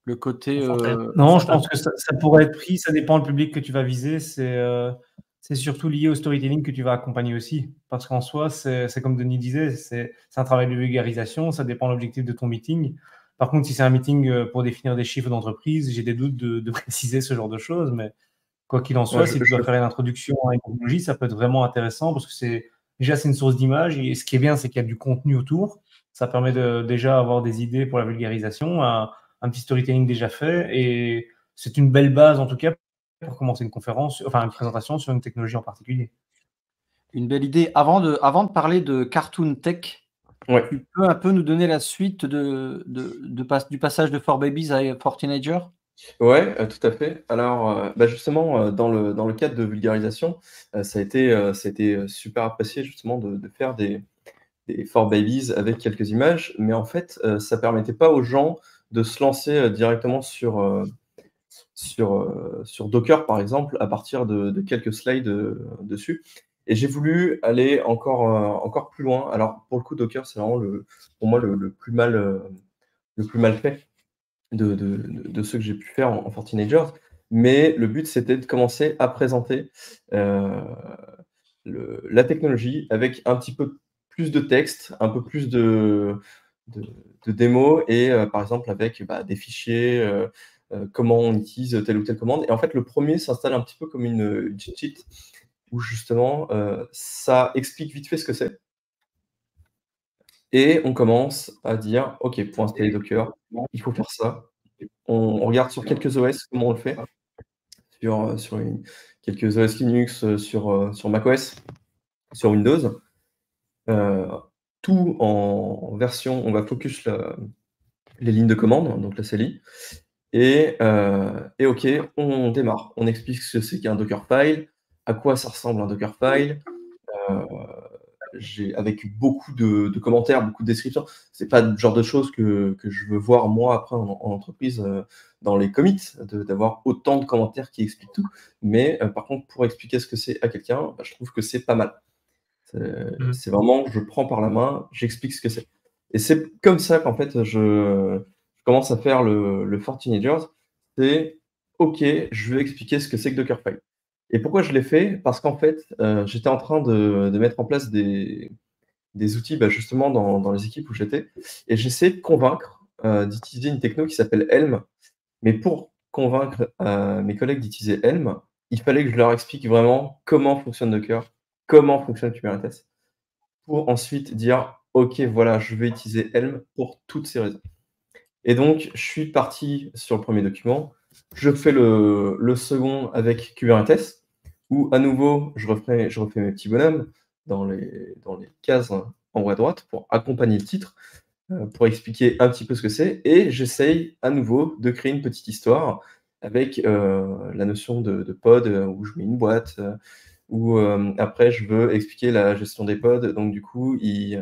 je pense que ça pourrait être pris, ça dépend du public que tu vas viser. C'est surtout lié au storytelling que tu vas accompagner aussi. Parce qu'en soi, c'est comme Denis disait, c'est un travail de vulgarisation, ça dépend de l'objectif de ton meeting. Par contre, si c'est un meeting pour définir des chiffres d'entreprise, j'ai des doutes de préciser ce genre de choses, mais quoi qu'il en soit, si tu dois faire une introduction à une technologie, ça peut être vraiment intéressant parce que c'est une source d'image et ce qui est bien, c'est qu'il y a du contenu autour. Ça permet de déjà avoir des idées pour la vulgarisation, un petit storytelling déjà fait et c'est une belle base en tout cas pour commencer une conférence, enfin une présentation sur une technologie en particulier. une belle idée. Avant de parler de Cartoon Tech, Ouais. tu peux un peu nous donner la suite du passage de 4Babies à 4Teenagers? Ouais, tout à fait. Alors, justement, dans le cadre de vulgarisation, ça a été super apprécié justement de faire des 4Babies avec quelques images, mais en fait, ça permettait pas aux gens de se lancer, directement sur Docker, par exemple, à partir de quelques slides, dessus. Et j'ai voulu aller encore plus loin. Alors, pour le coup, Docker, c'est vraiment pour moi, le plus mal fait de ceux que j'ai pu faire en 4Teenagers. Mais le but, c'était de commencer à présenter la technologie avec un petit peu plus de texte, un peu plus de démos et par exemple avec des fichiers, comment on utilise telle ou telle commande. Et en fait, le premier s'installe un petit peu comme une cheat sheet où justement, ça explique vite fait ce que c'est. Et on commence à dire: «OK, pour installer Docker, il faut faire ça». On regarde sur quelques OS comment on le fait, sur quelques OS Linux, sur macOS, sur Windows. Tout en version on va focus les lignes de commande, donc la CLI et OK, on démarre. On explique ce que c'est qu'un Dockerfile, à quoi ça ressemble un Dockerfile, avec beaucoup de commentaires, beaucoup de descriptions. C'est pas le genre de choses que je veux voir moi après en entreprise, dans les commits, d'avoir autant de commentaires qui expliquent tout. Mais par contre, pour expliquer ce que c'est à quelqu'un, je trouve que c'est pas mal. C'est vraiment, je prends par la main, j'explique ce que c'est. Et c'est comme ça qu'en fait, je commence à faire le 4Teenagers. C'est OK, je vais expliquer ce que c'est que Dockerfile. Et pourquoi je l'ai fait? Parce qu'en fait, j'étais en train de mettre en place des outils, justement dans les équipes où j'étais et j'essayais de convaincre, d'utiliser une techno qui s'appelle Helm. Mais pour convaincre, mes collègues d'utiliser Helm, il fallait que je leur explique vraiment comment fonctionne Docker, comment fonctionne Kubernetes, pour ensuite dire: «OK, voilà, je vais utiliser Helm pour toutes ces raisons». Et donc je suis parti sur le premier document, je fais le second avec Kubernetes, où à nouveau je refais mes petits bonhommes dans les cases en haut à droite pour accompagner le titre, pour expliquer un petit peu ce que c'est et j'essaye à nouveau de créer une petite histoire avec, la notion de pod, où je mets une boîte, où, après je veux expliquer la gestion des pods, donc du coup il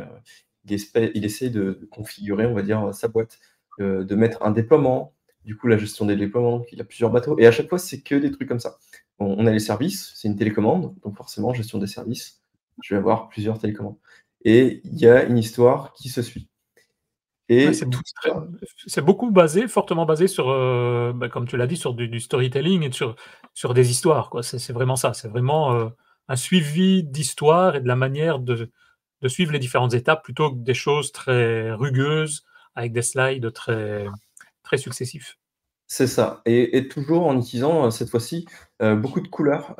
essaie de configurer, on va dire, sa boîte, de mettre un déploiement, du coup la gestion des déploiements, donc il y a plusieurs bateaux et à chaque fois c'est que des trucs comme ça. On a les services, c'est une télécommande, donc forcément gestion des services, je vais avoir plusieurs télécommandes et il y a une histoire qui se suit. Et Ouais, c'est beaucoup basé, fortement basé sur, comme tu l'as dit, sur du storytelling et sur des histoires, quoi. C'est vraiment ça. C'est vraiment, un suivi d'histoire et de la manière de suivre les différentes étapes plutôt que des choses très rugueuses avec des slides très, très successifs. c'est ça et toujours en utilisant, cette fois-ci, beaucoup de couleurs,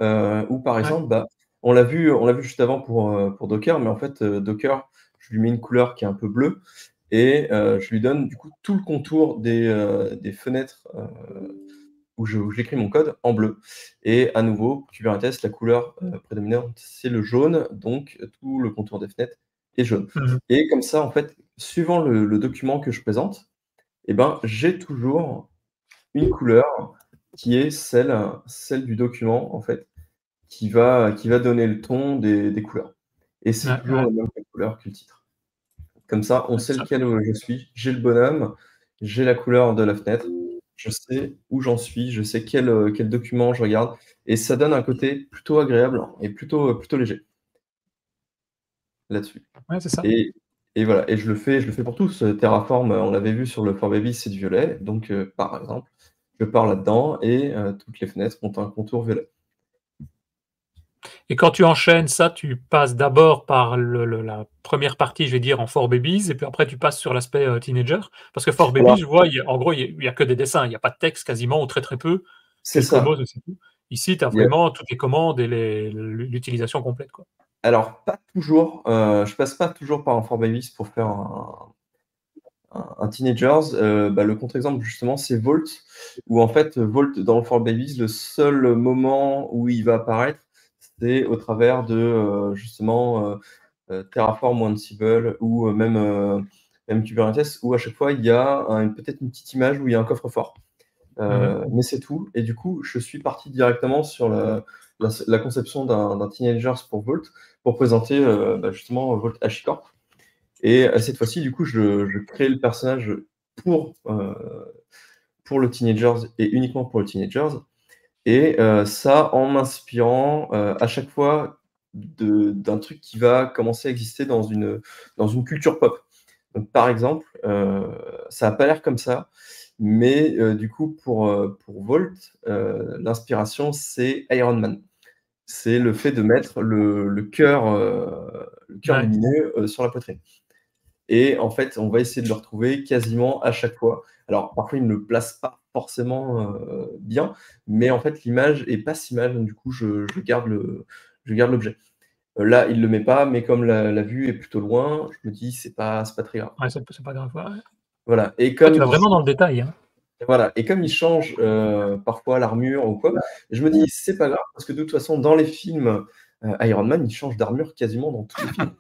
où par Ouais. exemple, on l'a vu juste avant pour Docker, mais en fait, Docker, je lui mets une couleur qui est un peu bleue et je lui donne du coup tout le contour des fenêtres, où j'écris mon code en bleu et à nouveau, Kubernetes, la couleur, prédominante, c'est le jaune, donc tout le contour des fenêtres est jaune Mmh. et comme ça, en fait, suivant le document que je présente et j'ai toujours une couleur qui est celle du document, en fait, qui va donner le ton des couleurs et c'est Ouais, toujours ouais. la même couleur que le titre. Comme ça, on Ouais, sait ça lequel, je suis. J'ai le bonhomme, j'ai la couleur de la fenêtre, je sais où j'en suis, je sais quel document je regarde et ça donne un côté plutôt agréable et plutôt léger là-dessus ouais, c'est ça. et voilà et je le fais pour tous. Terraform, on l'avait vu sur le 4Baby, c'est du violet donc par exemple, je pars là-dedans et toutes les fenêtres ont un contour violet. Et quand tu enchaînes ça, tu passes d'abord par la première partie, je vais dire, en 4Babies et puis après tu passes sur l'aspect, teenager? Parce que 4Babies, Alors je vois, en gros, il y a que des dessins, il y a pas de texte quasiment ou très, très peu, c'est quelques ça. mots, c'est tout. Ici, tu as Il y a vraiment toutes les commandes et l'utilisation complète, quoi. alors pas toujours, je passe pas toujours par un 4Babies pour faire un teenagers, le contre-exemple justement c'est Vault, où en fait Vault dans le 4Babies, le seul moment où il va apparaître, c'est au travers de justement Terraform ou Ansible ou même Kubernetes, où à chaque fois il y a peut-être une petite image où il y a un coffre-fort. Mais c'est tout. Et du coup, je suis parti directement sur la conception d'un Teenagers pour Vault pour présenter justement Vault HashiCorp. Et cette fois-ci, du coup, je crée le personnage pour le Teenagers et uniquement pour le Teenagers. Et ça en m'inspirant à chaque fois d'un truc qui va commencer à exister dans une culture pop. Donc, par exemple, ça n'a pas l'air comme ça, mais du coup, pour Vault, l'inspiration, c'est Iron Man. C'est le fait de mettre le cœur lumineux sur la poitrine. Et en fait, on va essayer de le retrouver quasiment à chaque fois. Alors, parfois, il ne le place pas forcément bien, mais en fait, l'image est pas si mal. Donc, du coup, je garde l'objet. Là, il ne le met pas, mais comme la vue est plutôt loin, je me dis, c'est pas très grave. Ouais, c'est pas grave. Ouais. Voilà. Et comme tu vas vraiment dans le détail. Hein. Voilà. Et comme il change parfois l'armure ou quoi, je me dis, c'est pas grave, parce que de toute façon, dans les films, Iron Man, il change d'armure quasiment dans tous les films.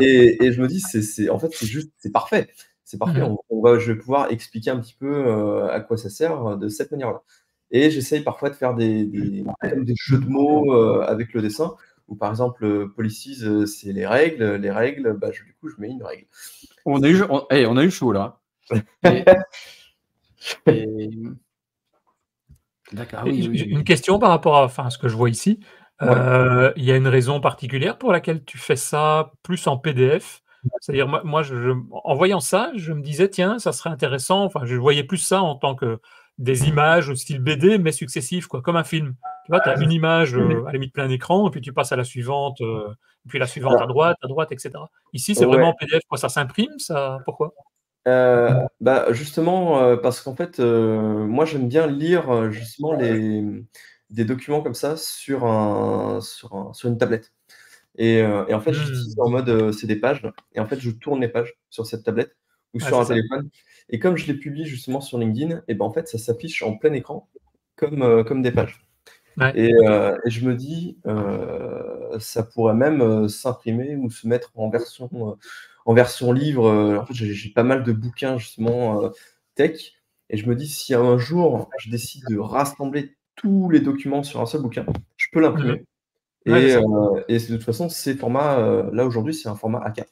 Et je me dis, en fait, c'est parfait. C'est parfait. Je vais pouvoir expliquer un petit peu à quoi ça sert de cette manière-là. Et j'essaye parfois de faire des jeux de mots avec le dessin, où par exemple, policies, c'est les règles. Les règles, du coup, je mets une règle. On a eu chaud là. D'accord. Oui. Une question par rapport à ce que je vois ici. Il y a une raison particulière pour laquelle tu fais ça plus en PDF? C'est-à-dire, moi en voyant ça, je me disais, tiens, ça serait intéressant. Enfin, je voyais plus ça en tant que des images au style BD, mais successives, quoi, comme un film. Tu vois, tu as une image à la limite plein écran, et puis tu passes à la suivante, puis la suivante à droite, etc. Ici, c'est vraiment en PDF, quoi. Ça s'imprime, ça? Pourquoi? Justement, parce qu'en fait, moi, j'aime bien lire justement des documents comme ça sur une tablette. Et en fait, j'utilise en mode, c'est des pages, et en fait, je tourne les pages sur cette tablette ou sur un téléphone. Et comme je les publie justement sur LinkedIn, et en fait, ça s'affiche en plein écran comme des pages. Ouais. Et je me dis, ça pourrait même s'imprimer ou se mettre en version livre. En fait, j'ai pas mal de bouquins justement tech, et je me dis, si un jour je décide de rassembler tous les documents sur un seul bouquin, je peux l'imprimer. Et de toute façon, ces formats, là aujourd'hui, c'est un format A4.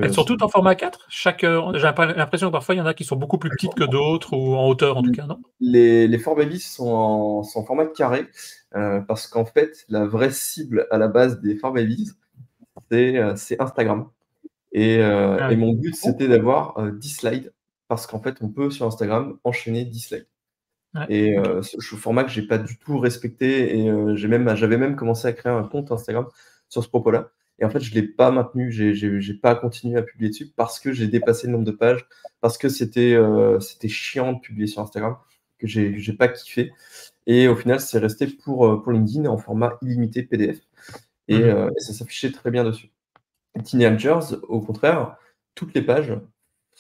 Elles sont toutes en format 4 ? J'ai l'impression que parfois, il y en a qui sont beaucoup plus petites que d'autres, ou en hauteur en tout cas, non ? Les 4babies sont en format carré, parce qu'en fait, la vraie cible à la base des 4babies, c'est Instagram. Et mon but, c'était d'avoir 10 slides, parce qu'en fait, on peut sur Instagram enchaîner 10 slides. Et ce format que j'ai pas du tout respecté, et j'avais même commencé à créer un compte Instagram sur ce propos-là. Et en fait, je l'ai pas maintenu, j'ai pas continué à publier dessus parce que j'ai dépassé le nombre de pages, parce que c'était chiant de publier sur Instagram, que j'ai pas kiffé. Et au final, c'est resté pour LinkedIn en format illimité PDF. Et ça s'affichait très bien dessus. Teenagers, au contraire, toutes les pages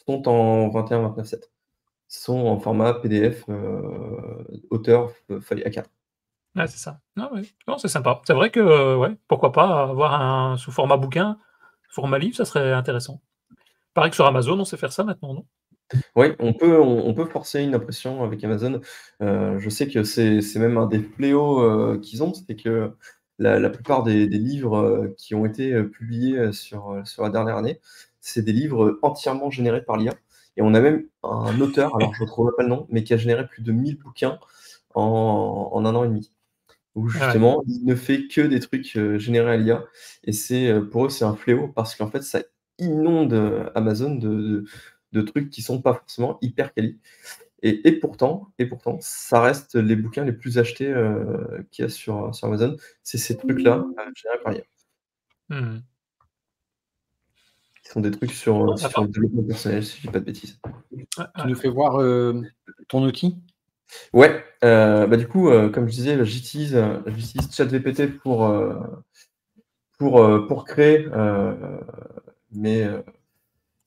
sont en 21-29/7. Sont en format PDF auteur feuille A4. Ouais, c'est ça. Non, c'est sympa. C'est vrai que, pourquoi pas avoir sous format bouquin, format livre, ça serait intéressant. Pareil que sur Amazon, on sait faire ça maintenant, non ? Oui, on peut forcer une impression avec Amazon. Je sais que c'est même un des fléaux qu'ils ont, c'est que la plupart des livres qui ont été publiés sur la dernière année, c'est des livres entièrement générés par l'IA. Et on a même un auteur, alors je ne retrouve pas le nom, mais qui a généré plus de 1000 bouquins en 1 an et demi. Où justement, il ne fait que des trucs générés à l'IA. Et pour eux, c'est un fléau parce qu'en fait, ça inonde Amazon de trucs qui sont pas forcément hyper quali. Et pourtant, ça reste les bouquins les plus achetés qu'il y a sur Amazon. C'est ces trucs-là, générés par l'IA. Qui sont des trucs sur le développement personnel, si je dis pas de bêtises. Tu nous fais voir ton outil ? Ouais, du coup, comme je disais, j'utilise ChatGPT pour créer mes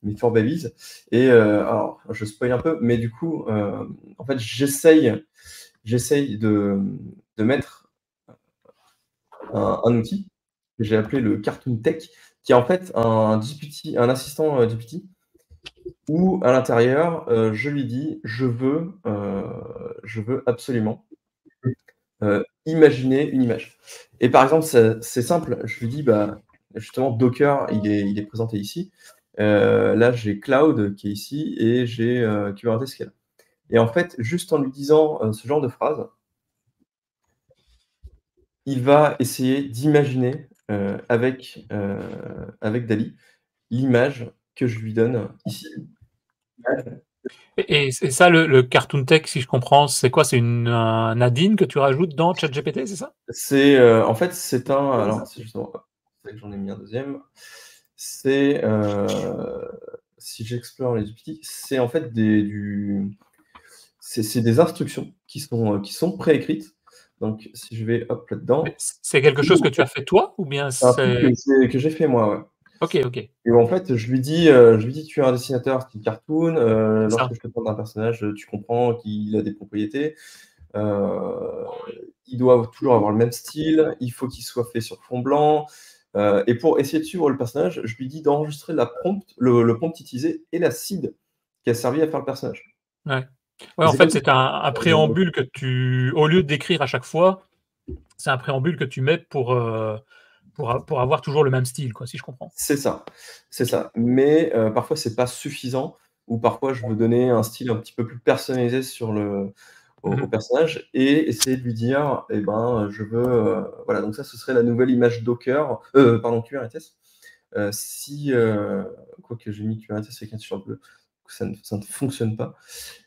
4babies. Et alors, je spoil un peu, mais du coup, en fait, j'essaye de mettre un outil que j'ai appelé le Cartoon Tech, qui est en fait un assistant GPT, où à l'intérieur, je lui dis, je veux absolument imaginer une image. Et par exemple, c'est simple, je lui dis, justement, Docker, il est présenté ici. Là, j'ai Cloud qui est ici et j'ai Kubernetes qui est là. Et en fait, juste en lui disant ce genre de phrase, il va essayer d'imaginer avec DALL-E l'image que je lui donne ici. Et ça, le Cartoon Tech, si je comprends, c'est quoi? C'est un add-in que tu rajoutes dans ChatGPT, c'est ça? C'est en fait, c'est un. Alors, c'est justement, c'est que j'en ai mis un deuxième. C'est si j'explore les outils, c'est en fait c'est des instructions qui sont préécrites. Donc, si je vais hop là-dedans. C'est quelque chose que tu as fait toi ou bien c'est un truc que j'ai fait moi, ouais. Ok. Et en fait, je lui dis, tu es un dessinateur style cartoon. Lorsque je te parle d'un personnage, tu comprends qu'il a des propriétés. Il doit toujours avoir le même style. Il faut qu'il soit fait sur fond blanc. Et pour essayer de suivre le personnage, je lui dis d'enregistrer le prompt utilisé et la seed qui a servi à faire le personnage. Ouais, en fait, c'est un préambule que au lieu d'écrire à chaque fois, c'est un préambule que tu mets pour avoir toujours le même style, quoi, si je comprends. C'est ça. Mais parfois, c'est pas suffisant, ou parfois, je veux donner un style un petit peu plus personnalisé au personnage et essayer de lui dire, je veux... voilà, donc ça, ce serait la nouvelle image Docker, Kubernetes. Quoique j'ai mis Kubernetes avec un t-shirt bleu, ça ne fonctionne pas.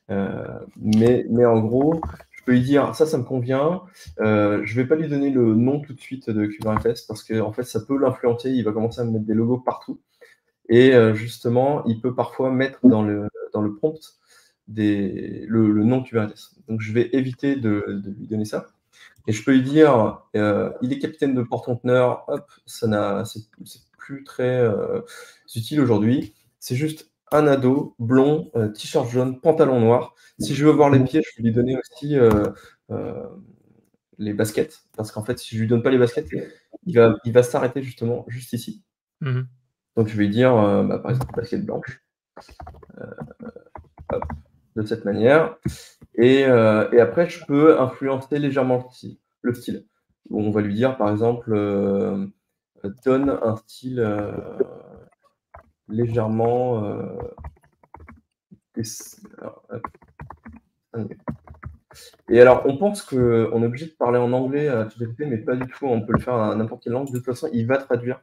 Mais en gros, je peux lui dire, ça me convient. Je vais pas lui donner le nom tout de suite de Kubernetes parce que en fait, ça peut l'influencer. Il va commencer à me mettre des logos partout. Et justement, il peut parfois mettre dans le prompt le nom Kubernetes. Donc, je vais éviter de lui donner ça. Et je peux lui dire, il est capitaine de porte-conteneur. Hop, c'est plus très utile aujourd'hui. C'est juste un ado, blond, t-shirt jaune, pantalon noir. Si je veux voir les pieds, je peux lui donner aussi les baskets. Parce qu'en fait, si je lui donne pas les baskets, il va s'arrêter justement juste ici. Donc, je vais lui dire, par exemple, basket blanche. Hop, de cette manière. Et après, je peux influencer légèrement le style. On va lui dire, par exemple, donne un style légèrement... Et alors, on pense qu'on est obligé de parler en anglais à ChatGPT, mais pas du tout. On peut le faire à n'importe quelle langue. De toute façon, il va traduire.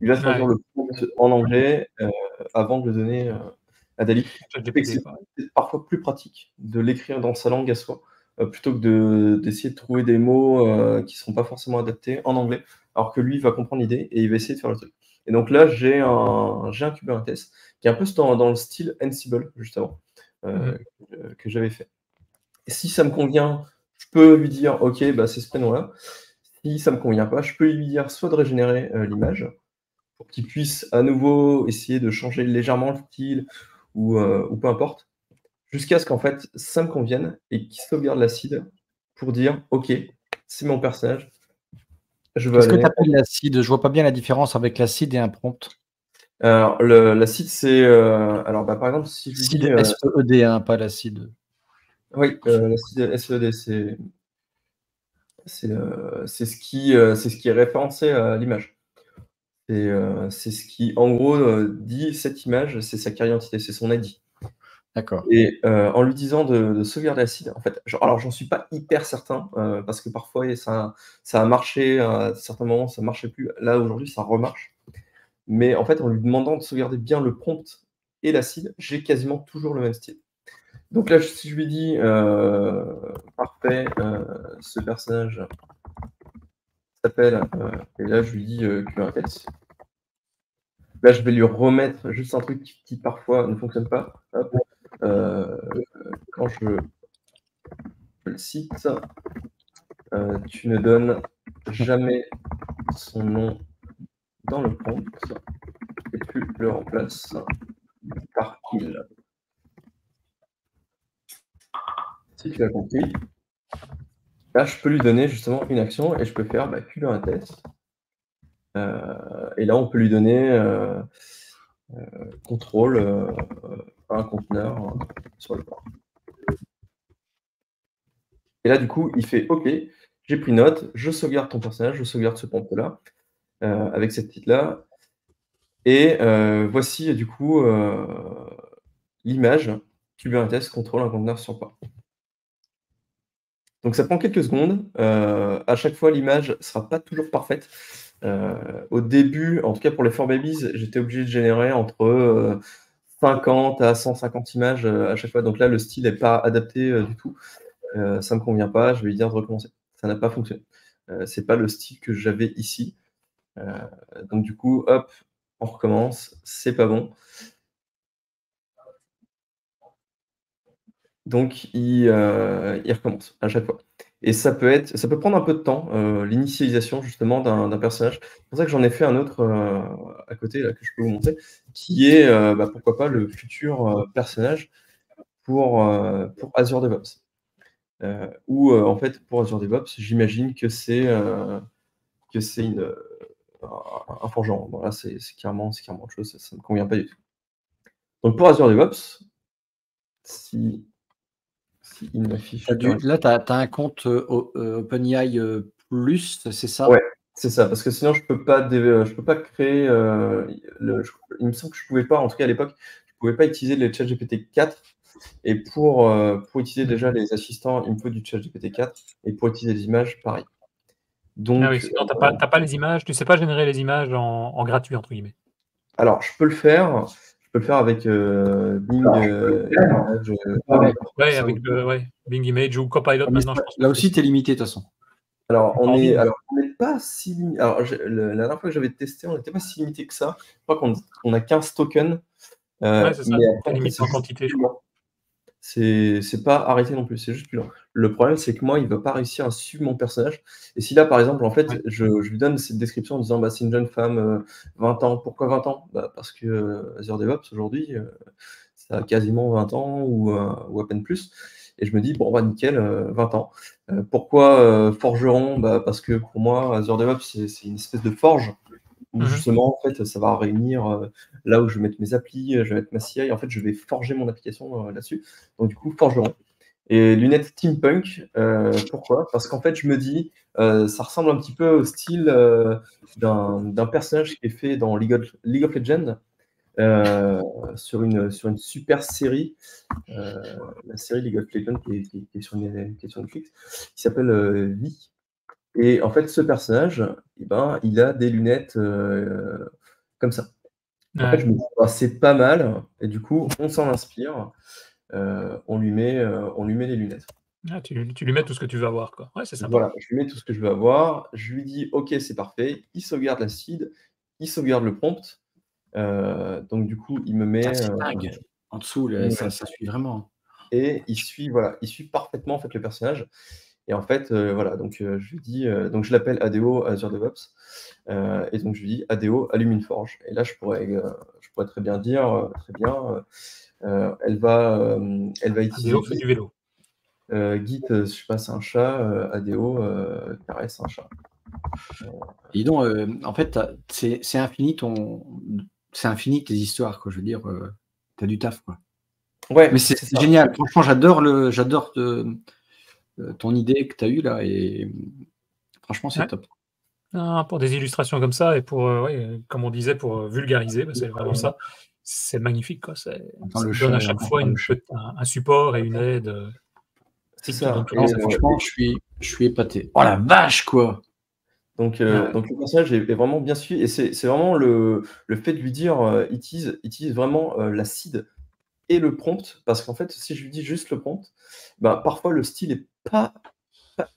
Il va traduire le prompt en anglais avant de le donner à DALL-E. C'est parfois plus pratique de l'écrire dans sa langue à soi, plutôt que d'essayer de trouver des mots qui ne sont pas forcément adaptés en anglais, alors que lui, il va comprendre l'idée et il va essayer de faire le truc. Et donc là, j'ai un Kubernetes qui est un peu dans le style Ansible, justement, que j'avais fait. Et si ça me convient, je peux lui dire, OK, c'est ce prénom-là. Si ça ne me convient pas, je peux lui dire soit de régénérer l'image, pour qu'il puisse à nouveau essayer de changer légèrement le style, ou peu importe, jusqu'à ce qu'en fait, ça me convienne et qu'il sauvegarde la seed pour dire, OK, c'est mon personnage. Qu'est-ce que tu appelles la seed? Je vois pas bien la différence avec la seed et un prompt. Alors, la seed, c'est... par exemple, si je seed, dis... SED, hein, pas la seed. Oui, la seed SED, c'est ce qui est référencé à l'image. C'est ce qui, en gros, dit cette image, c'est sa carte d'identité, c'est son ID. D'accord. Et en lui disant de sauvegarder la seed, en fait, alors j'en suis pas hyper certain, parce que parfois ça a marché, à certains moments ça marchait plus. Là aujourd'hui ça remarche. Mais en fait, en lui demandant de sauvegarder bien le prompt et la seed, j'ai quasiment toujours le même style. Donc là, si je lui dis parfait, ce personnage s'appelle, et là je lui dis Kubernetes. Là, je vais lui remettre juste un truc qui parfois ne fonctionne pas. Hop. Quand je le cite, tu ne donnes jamais son nom dans le prompt et tu le remplaces par il. Si tu as compris. Là, je peux lui donner justement une action et je peux faire Kubernetes. Et là, on peut lui donner contrôle un conteneur sur le port. Et là, du coup, il fait OK, j'ai pris note, je sauvegarde ton personnage, je sauvegarde ce prompt-là avec cette petite-là. Et voici du coup l'image Kubernetes contrôle un conteneur sur port. Donc ça prend quelques secondes. À chaque fois, l'image ne sera pas toujours parfaite. Au début, en tout cas pour les 4Babies, j'étais obligé de générer entre 50 à 150 images à chaque fois. Donc là, le style n'est pas adapté du tout. Ça ne me convient pas, je vais lui dire de recommencer. Ça n'a pas fonctionné. C'est pas le style que j'avais ici. Donc du coup, hop, on recommence. C'est pas bon. Donc il recommence à chaque fois. Et ça peut prendre un peu de temps, l'initialisation justement d'un personnage. C'est pour ça que j'en ai fait un autre à côté là, que je peux vous montrer, qui est pourquoi pas le futur personnage pour Azure DevOps. En fait pour Azure DevOps, j'imagine que c'est un forgeron. Bon, là c'est carrément autre chose, ça ne me convient pas du tout. Donc pour Azure DevOps, si il m'affiche. Là, tu as un compte OpenAI Plus, c'est ça? Ouais, c'est ça, parce que sinon je peux pas créer. Il me semble que je pouvais pas, en tout cas à l'époque, je pouvais pas utiliser le ChatGPT 4. Et pour utiliser déjà les assistants, il me faut du ChatGPT 4. Et pour utiliser les images, pareil. Donc, ah oui, sinon t'as pas les images, tu sais pas générer les images en gratuit entre guillemets. Alors je peux le faire. Je peux le faire avec Bing Image. Avec Bing Image ou Copilot maintenant. Je pense là aussi, tu es limité de toute façon. Alors, on n'est pas si limité. Alors, la dernière fois que j'avais testé, on n'était pas si limité que ça. Je crois qu'on a 15 tokens. Ouais, c'est ça. T'as limité en quantité, je crois. C'est pas arrêté non plus, c'est juste plus lent. Le problème, c'est que moi, il va pas réussir à suivre mon personnage. Et si là, par exemple, en fait, je lui donne cette description en disant c'est une jeune femme, 20 ans. Pourquoi 20 ans? Parce que Azure DevOps, aujourd'hui, ça a quasiment 20 ans ou à peine plus. Et je me dis, bon, nickel, 20 ans. Pourquoi forgeron? Parce que pour moi, Azure DevOps, c'est une espèce de forge où justement, en fait, ça va réunir là où je vais mettre mes applis, je vais mettre ma CI. En fait, je vais forger mon application là-dessus. Donc, du coup, forgeron. Et lunettes steampunk, pourquoi? Parce qu'en fait, je me dis, ça ressemble un petit peu au style d'un personnage qui est fait dans League of Legends. Sur une super série, la série League of Legends qui est sur Netflix, qui s'appelle Vi. Et en fait, ce personnage, il a des lunettes comme ça. En fait, je me dis, c'est pas mal. Et du coup, on s'en inspire. On lui met les lunettes. Ah, tu lui mets tout ce que tu veux avoir, quoi. Ouais, c'est sympa. Voilà, je lui mets tout ce que je veux avoir. Je lui dis, OK, c'est parfait. Il sauvegarde la seed. Il sauvegarde le prompt. Donc, du coup, il me met. C'est dingue. En dessous, ça suit vraiment. Et il suit parfaitement en fait, le personnage. Et en fait, donc je lui dis, donc je l'appelle ADO Azure DevOps, et donc je lui dis ADO allume une forge. Et là, je pourrais très bien dire, elle va utiliser. ADO fait du vélo. Git, je sais pas, c'est un chat. ADO caresse un chat. Et donc, en fait, c'est infini c'est infini tes histoires, quoi. Je veux dire, t'as du taf, quoi. Ouais. Mais c'est génial. Franchement, j'adore ton idée que tu as eue là, et franchement, c'est top. Pour des illustrations comme ça et pour, comme on disait, pour vulgariser, c'est vraiment ça. C'est magnifique, quoi. Ça donne à chaque fois un support et une aide. C'est ça. Franchement, je suis épaté. Oh la vache, quoi! Donc le personnage est vraiment bien suivi, et c'est vraiment le fait de lui dire utilise vraiment la seed et le prompt, parce qu'en fait, si je lui dis juste le prompt, parfois le style est pas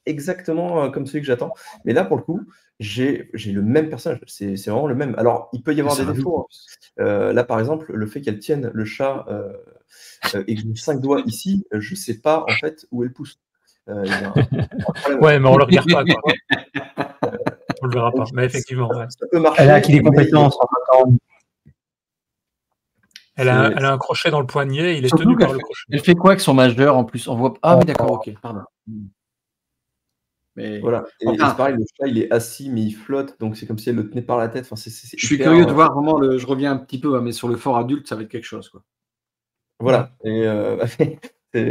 exactement comme celui que j'attends. Mais là, pour le coup, j'ai le même personnage. C'est vraiment le même. Alors, il peut y avoir des défauts. Là, par exemple, le fait qu'elle tienne le chat et que j'ai 5 doigts ici, je sais pas en fait où elle pousse. Ouais, mais on le regarde pas, quoi. On le verra pas. Mais effectivement, ça peut marcher. Elle a acquis des compétences en attendant. Elle a un crochet dans le poignet, il est tenu par le crochet. Elle fait quoi avec son majeur en plus? On voit. Ah oui, d'accord, ok, pardon. Mais Voilà. Et enfin, c'est pareil, le chat, il est assis, mais il flotte, donc c'est comme si elle le tenait par la tête. Enfin, je suis curieux de voir vraiment je reviens un petit peu, hein, mais sur le fort adulte, ça va être quelque chose, quoi. Voilà. Et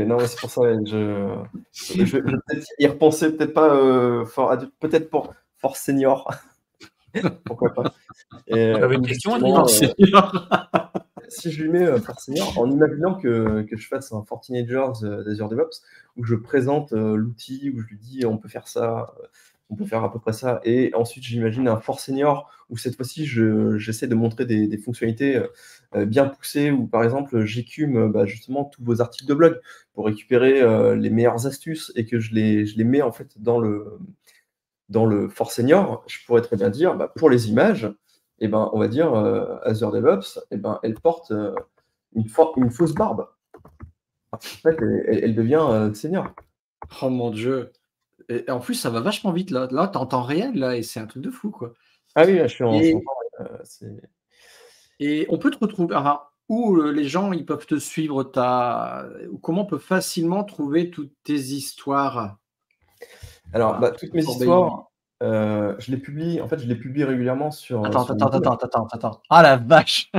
non, mais c'est pour ça, je vais peut-être y repenser, peut-être pas fort adulte, peut-être pour fort senior. Pourquoi pas. J'avais une question, Adrien. Si je lui mets fort senior, en imaginant que je fasse un Fort Teenagers d'Azure DevOps, où je présente l'outil, où je lui dis on peut faire ça, on peut faire à peu près ça, et ensuite j'imagine un Fort Senior, où cette fois-ci j'essaie de montrer des fonctionnalités bien poussées, où par exemple j'écume justement tous vos articles de blog pour récupérer les meilleures astuces, et que je les mets en fait dans le Fort Senior. Je pourrais très bien dire, pour les images, on va dire Azure DevOps, elle porte une fausse barbe. En fait, elle devient senior. Oh mon Dieu. Et en plus, ça va vachement vite, là. Là, t'es en temps réel, là, et c'est un truc de fou, quoi. Ah oui, je suis en Et on peut te retrouver, où les gens ils peuvent te suivre, comment on peut facilement trouver toutes tes histoires? Alors, toutes mes histoires, je les publie, en fait, je les publie régulièrement sur. Attends. Ah la vache!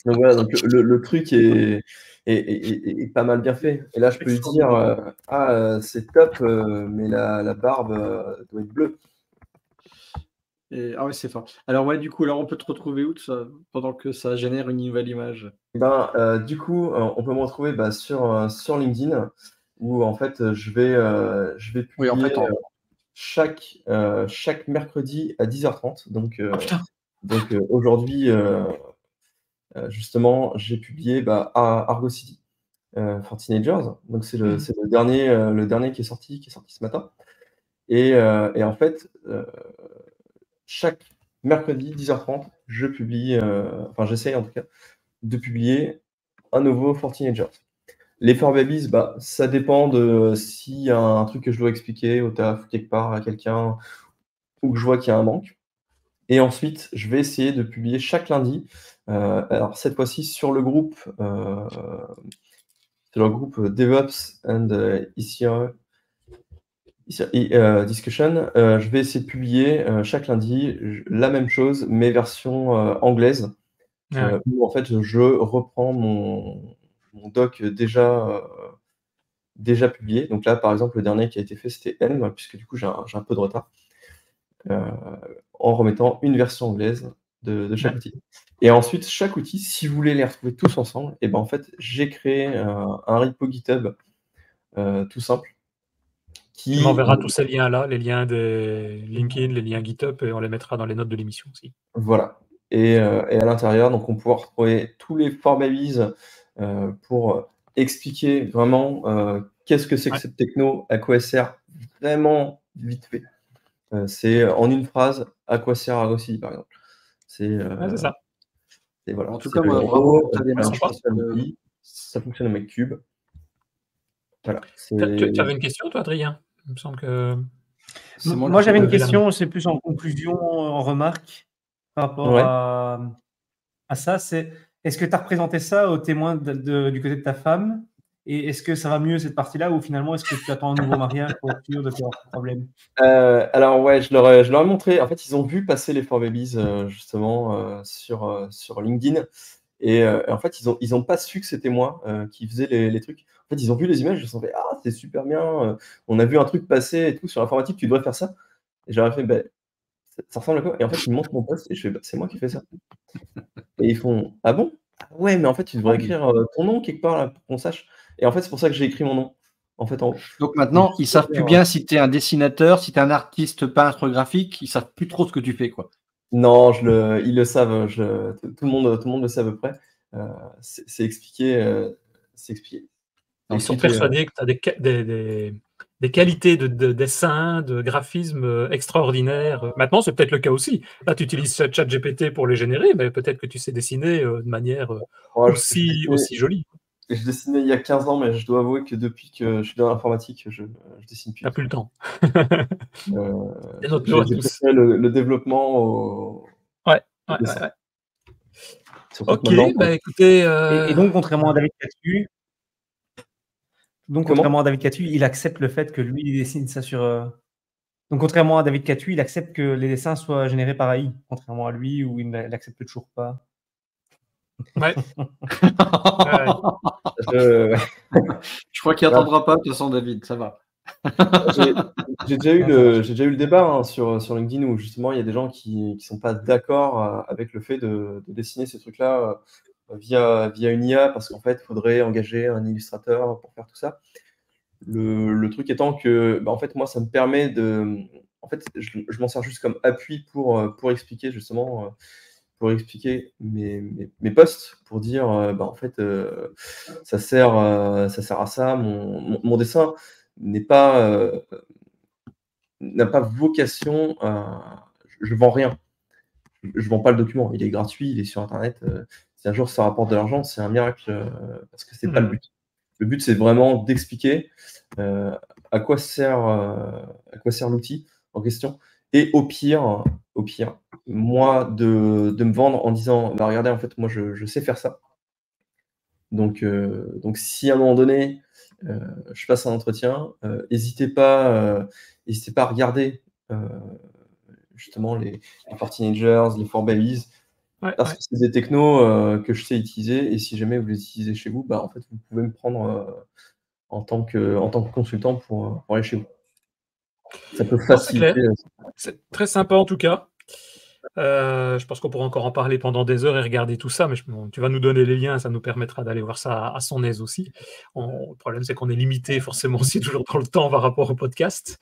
Donc voilà, donc le truc est pas mal bien fait. Et là, je peux lui dire c'est top, mais la barbe doit être bleue. Ah ouais, c'est fort. Alors ouais, du coup, on peut te retrouver où ça, pendant que ça génère une nouvelle image? Du coup, on peut me retrouver sur LinkedIn, où en fait je vais Oui, en publier fait, chaque mercredi à 10h30. Donc, putain! aujourd'hui, justement, j'ai publié à Argo City for Teenagers. Donc c'est le dernier qui est sorti ce matin. Et en fait, chaque mercredi 10h30, je publie, j'essaye en tout cas de publier un nouveau for Teenagers. Les For Babies, ça dépend de s'il y a un truc que je dois expliquer au taf, quelque part à quelqu'un, ou que je vois qu'il y a un manque. Et ensuite, je vais essayer de publier chaque lundi. Alors cette fois-ci sur le groupe DevOps and ECR Discussion. Je vais essayer de publier chaque lundi la même chose, mais version anglaise, où en fait je reprends mon doc déjà publié. Donc là, par exemple, le dernier qui a été fait, c'était M, puisque du coup j'ai un peu de retard, en remettant une version anglaise de chaque outil. Et ensuite, chaque outil, si vous voulez les retrouver tous ensemble, en fait, j'ai créé un repo GitHub tout simple. Tu m'enverras tous ces liens-là, les liens de LinkedIn, les liens GitHub, et on les mettra dans les notes de l'émission aussi. Voilà. Et à l'intérieur, donc on pourra retrouver tous les For Babies pour expliquer vraiment qu'est-ce que c'est que cette techno, à quoi elle sert, vraiment vite fait. C'est en une phrase, à quoi sert Argo City, par exemple. C'est ça. Et voilà. En tout cas, bravo pour ta démarche. Ça fonctionne avec Cube. Voilà. Tu avais une question, toi, Adrien? Il me semble que. Moi, j'avais une question, c'est plus en conclusion, en remarque, par rapport à ça. Est-ce que tu as représenté ça aux témoins du côté de ta femme? Et est-ce que ça va mieux cette partie-là, ou finalement, est-ce que tu attends un nouveau mariage pour être sûr de faire un problème? Alors ouais, je leur ai montré. En fait, ils ont vu passer les For Babies justement sur LinkedIn. Et en fait, ils ont pas su que c'était moi qui faisais les trucs. En fait, ils ont vu les images, ils se sont fait c'est super bien. On a vu un truc passer et tout sur l'informatique, tu devrais faire ça. Et j'aurais fait ça ressemble à quoi? Et en fait, ils me montrent mon post et je fais c'est moi qui fais ça. Et ils font ah bon? Ouais, mais en fait, tu devrais écrire ton nom quelque part là, pour qu'on sache. Et en fait, c'est pour ça que j'ai écrit mon nom. En fait, donc maintenant, ils savent plus bien si tu es un dessinateur, si tu es un artiste peintre graphique, ils savent plus trop ce que tu fais, quoi. Non, ils le savent. Tout le monde le sait à peu près. C'est expliqué. Ils sont persuadés que tu as des qualités de dessin, de graphisme extraordinaires. Maintenant, c'est peut-être le cas aussi. Là, tu utilises ChatGPT pour les générer, mais peut-être que tu sais dessiner de manière aussi jolie. Je dessinais il y a 15 ans, mais je dois avouer que depuis que je suis dans l'informatique, je dessine plus. Tu n'as plus le temps. J'ai préféré le développement au dessin. Ok, écoutez. Et donc, contrairement à David là-dessus, Donc, contrairement à David Catu, il accepte le fait que lui, il dessine ça sur... Donc, contrairement à David Catu, il accepte que les dessins soient générés par AI, contrairement à lui, où il n'accepte toujours pas. Ouais. Je crois qu'il n'attendra pas, de toute façon, David, ça va. J'ai déjà eu le débat sur LinkedIn où justement il y a des gens qui sont pas d'accord avec le fait de dessiner ces trucs-là via une IA parce qu'en fait il faudrait engager un illustrateur pour faire tout ça. Le truc étant que en fait moi ça me permet de, en fait je m'en sers juste comme appui pour expliquer justement pour expliquer mes posts, pour dire en fait ça sert à ça, mon dessin n'a pas vocation à... Je vends rien. Je vends pas le document. Il est gratuit, il est sur Internet. Si un jour ça rapporte de l'argent, c'est un miracle parce que c'est pas le but. Le but, c'est vraiment d'expliquer à quoi sert l'outil en question. Et au pire, moi, de me vendre en disant, bah, regardez, en fait, moi, je sais faire ça. Donc si à un moment donné, je passe un entretien, n'hésitez pas à regarder justement les 4 Teenagers, les 4 Babies, parce que c'est des technos que je sais utiliser, et si jamais vous les utilisez chez vous, en fait, vous pouvez me prendre en tant que consultant pour aller chez vous. Ça peut faciliter. C'est très sympa en tout cas. Je pense qu'on pourra encore en parler pendant des heures et regarder tout ça, mais tu vas nous donner les liens, ça nous permettra d'aller voir ça à son aise aussi. Le problème, c'est qu'on est limité forcément aussi toujours dans le temps par rapport au podcast.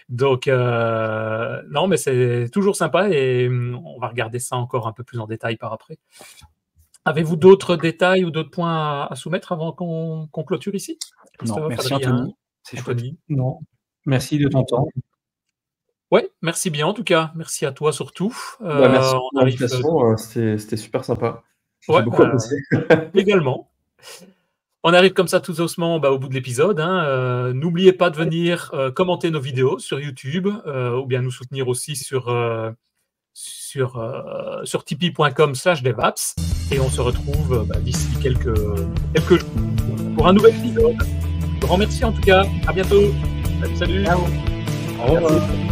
Donc, non, mais c'est toujours sympa et on va regarder ça encore un peu plus en détail par après. Avez-vous d'autres détails ou d'autres points à soumettre avant qu'on clôture ici? Non, merci Anthony. C'est chouette. Non, merci de ton temps. Oui, merci bien en tout cas. Merci à toi surtout. Merci pour l'invitation, c'était super sympa. J'ai beaucoup apprécié. Également. On arrive comme ça tout doucement au bout de l'épisode. N'oubliez pas de venir commenter nos vidéos sur YouTube ou bien nous soutenir aussi sur tipeee.com/devaps. Et on se retrouve d'ici quelques jours pour un nouvel épisode. Grand merci en tout cas. À bientôt. Salut. Ciao. Au revoir.